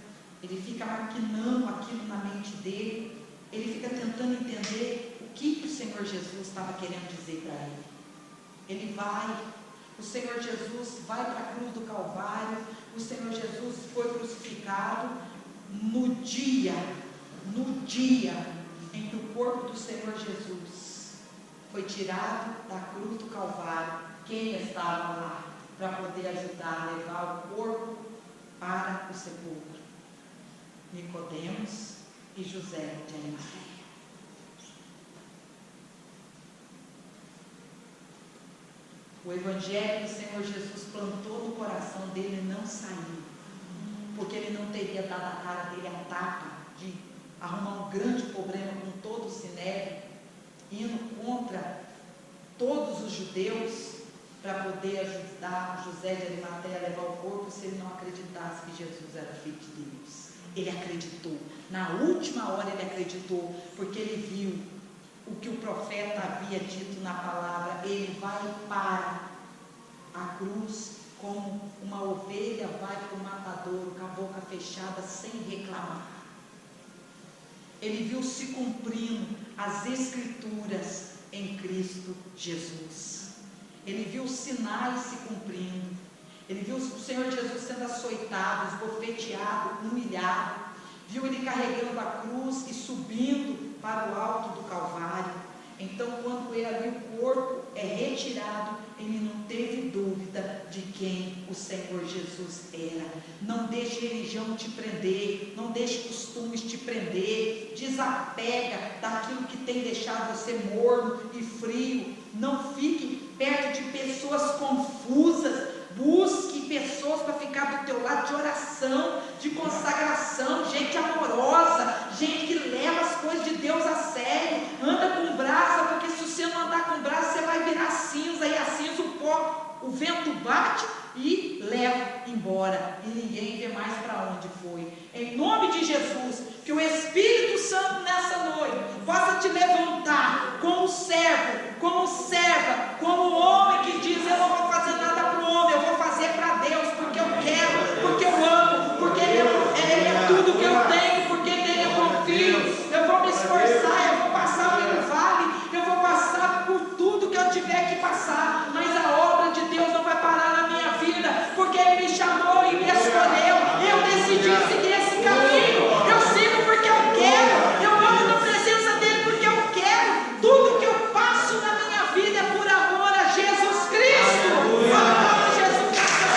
ele fica maquinando aquilo na mente dele, ele fica tentando entender o que o Senhor Jesus estava querendo dizer para ele. Ele vai, o Senhor Jesus vai para a cruz do Calvário, o Senhor Jesus foi crucificado no dia em que o corpo do Senhor Jesus foi tirado da cruz do Calvário. Quem estava lá para poder ajudar a levar o corpo para o sepulcro? Nicodemos e José de Arimateia. O Evangelho do Senhor Jesus plantou no coração dele e não saiu, porque ele não teria dado a cara dele a tapa de arrumar um grande problema com todo o Sinédrio, indo contra todos os judeus para poder ajudar José de Arimateia a levar o corpo, se ele não acreditasse que Jesus era filho de Deus. Ele acreditou, na última hora ele acreditou, porque ele viu o que o profeta havia dito na palavra: ele vai para a cruz como uma ovelha vai para o matadouro, com a boca fechada, sem reclamar. ele viu se cumprindo as Escrituras em Cristo Jesus. Ele viu os sinais se cumprindo. Ele viu o Senhor Jesus sendo açoitado, esbofeteado, humilhado. Viu ele carregando a cruz e subindo para o alto do Calvário. Então, quando ali o corpo é retirado, ele não teve dúvida de quem o Senhor Jesus era. Não deixe religião te prender, não deixe costumes te prender. Desapega daquilo que tem deixado você morno e frio. Não fique perto de pessoas confusas. Busque pessoas para ficar do teu lado de oração, de consagração, gente amorosa, gente que leva as coisas de Deus a sério. Anda com brasa, porque se você não andar com brasa, você vai virar cinza, e a cinza o pó, o vento bate e leva embora, e ninguém vê mais para onde foi. Em nome de Jesus, que o Espírito Santo nessa noite possa te levantar como servo, como serva, como homem que diz: eu não vou fazer nada para o homem, eu vou fazer para Deus, porque eu quero, porque eu amo, porque Ele é tudo que eu tenho, porque nele eu confio. Eu vou me esforçar, eu vou passar pelo vale, eu vou passar por tudo que eu tiver que passar, mas a obra de Deus não vai parar na minha vida, porque Ele me chamou e me escolheu. Eu decidi seguir esse caminho. Eu sigo porque eu quero, eu ando na presença dEle porque eu quero. Tudo que eu passo na minha vida é por amor a Jesus Cristo. Fala a Jesus Cristo.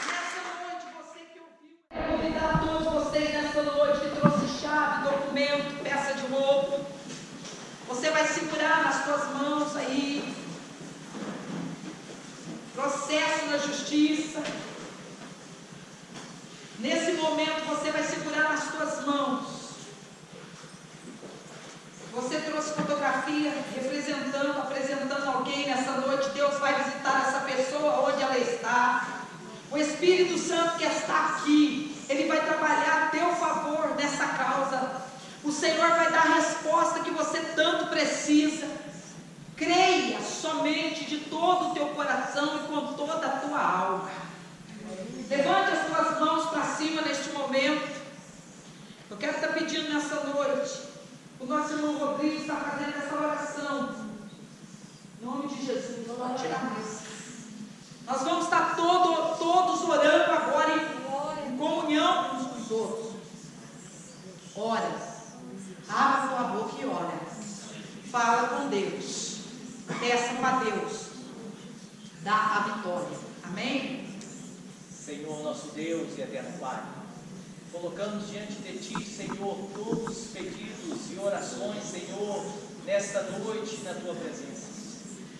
Nessa noite, você que ouviu, eu vou convidar todos vocês nessa noite que trouxe chave, documento, peça de roupa. Você vai segurar nas suas mãos aí processo na justiça. Nesse momento você vai segurar nas suas mãos. Você trouxe fotografia apresentando alguém nessa noite. Deus vai visitar essa pessoa onde ela está. O Espírito Santo que está aqui, ele vai trabalhar a teu favor nessa causa. O Senhor vai dar a resposta que você tanto precisa. Creia somente de todo o teu coração e com toda a tua alma. Levante as tuas mãos para cima neste momento. Eu quero estar pedindo nessa noite. O nosso irmão Rodrigo está fazendo essa oração. Em nome de Jesus. Nós vamos estar todos orando agora em comunhão uns com os outros. Ora. Abra a tua boca e ora. Fala com Deus. Peça para Deus dar a vitória. Amém? Senhor, nosso Deus e eterno Pai, colocamos diante de Ti, Senhor, todos os pedidos e orações, Senhor, nesta noite na Tua presença.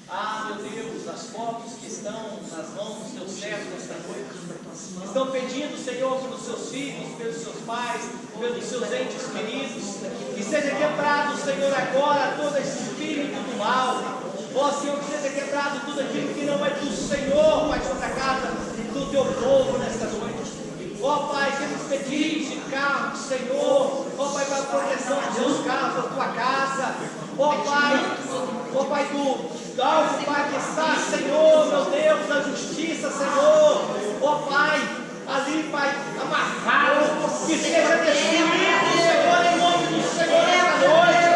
Ah, meu Deus, as fotos que estão nas mãos dos Teus servos nesta noite, estão pedindo, Senhor, pelos seus filhos, pelos seus pais, pelos seus entes queridos, que seja quebrado, Senhor, agora todo esse espírito do mal. Ó Senhor, que seja quebrado tudo aquilo que não é do Senhor, Pai, sobre a casa do Teu povo nesta noite. Ó Pai, temos pedidos de carros, Senhor. Ó Pai, para a proteção dos seus carros, da Tua casa. Ó Pai, do alvo, Pai, que está, Senhor, meu Deus, da justiça, Senhor. Ó Pai, ali, Pai, amarrado, que seja destruído, Senhor, em nome do Senhor, esta noite.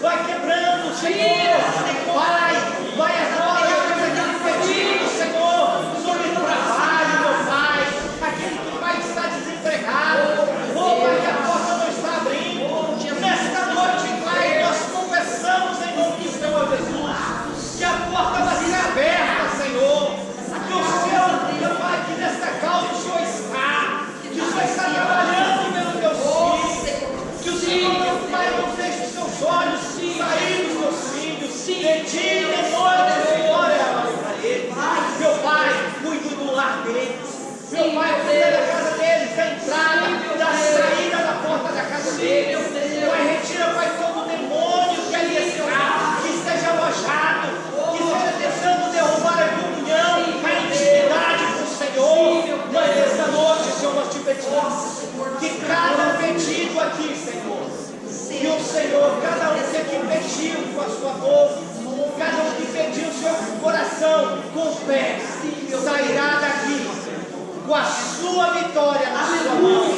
Vai quebrando, Senhor. Vai agora, aquele pedido, Senhor, sobre o trabalho, meu Pai, aquele que vai estar desempregado, Pai, que a porta não está abrindo. Nesta noite, Pai, nós confessamos em nome do Senhor Jesus, que a porta vai ser aberta, Senhor, que o Senhor, meu Pai, que nesta causa o Senhor está, que o Senhor está trabalhando pelo Teu filho, que o Senhor, meu Pai, não deixe os seus olhos sair dos Teus filhos. De Ti, demora, para eles. Meu Pai, cuide do lar deles. Meu Pai, cuide da casa deles, da entrada, da saída da porta da casa deles. Pai, retira, Pai, todo demônio que ali está, que esteja alojado, que esteja tentando derrubar a comunhão, a intimidade com o Senhor. Mas esta noite, Senhor, nós te pedimos que cada pedido aqui, Senhor, que o Senhor, cada um que pediu com a sua boca, cada um que pediu o seu coração com fé, sairá daqui com a sua vitória na sua mão.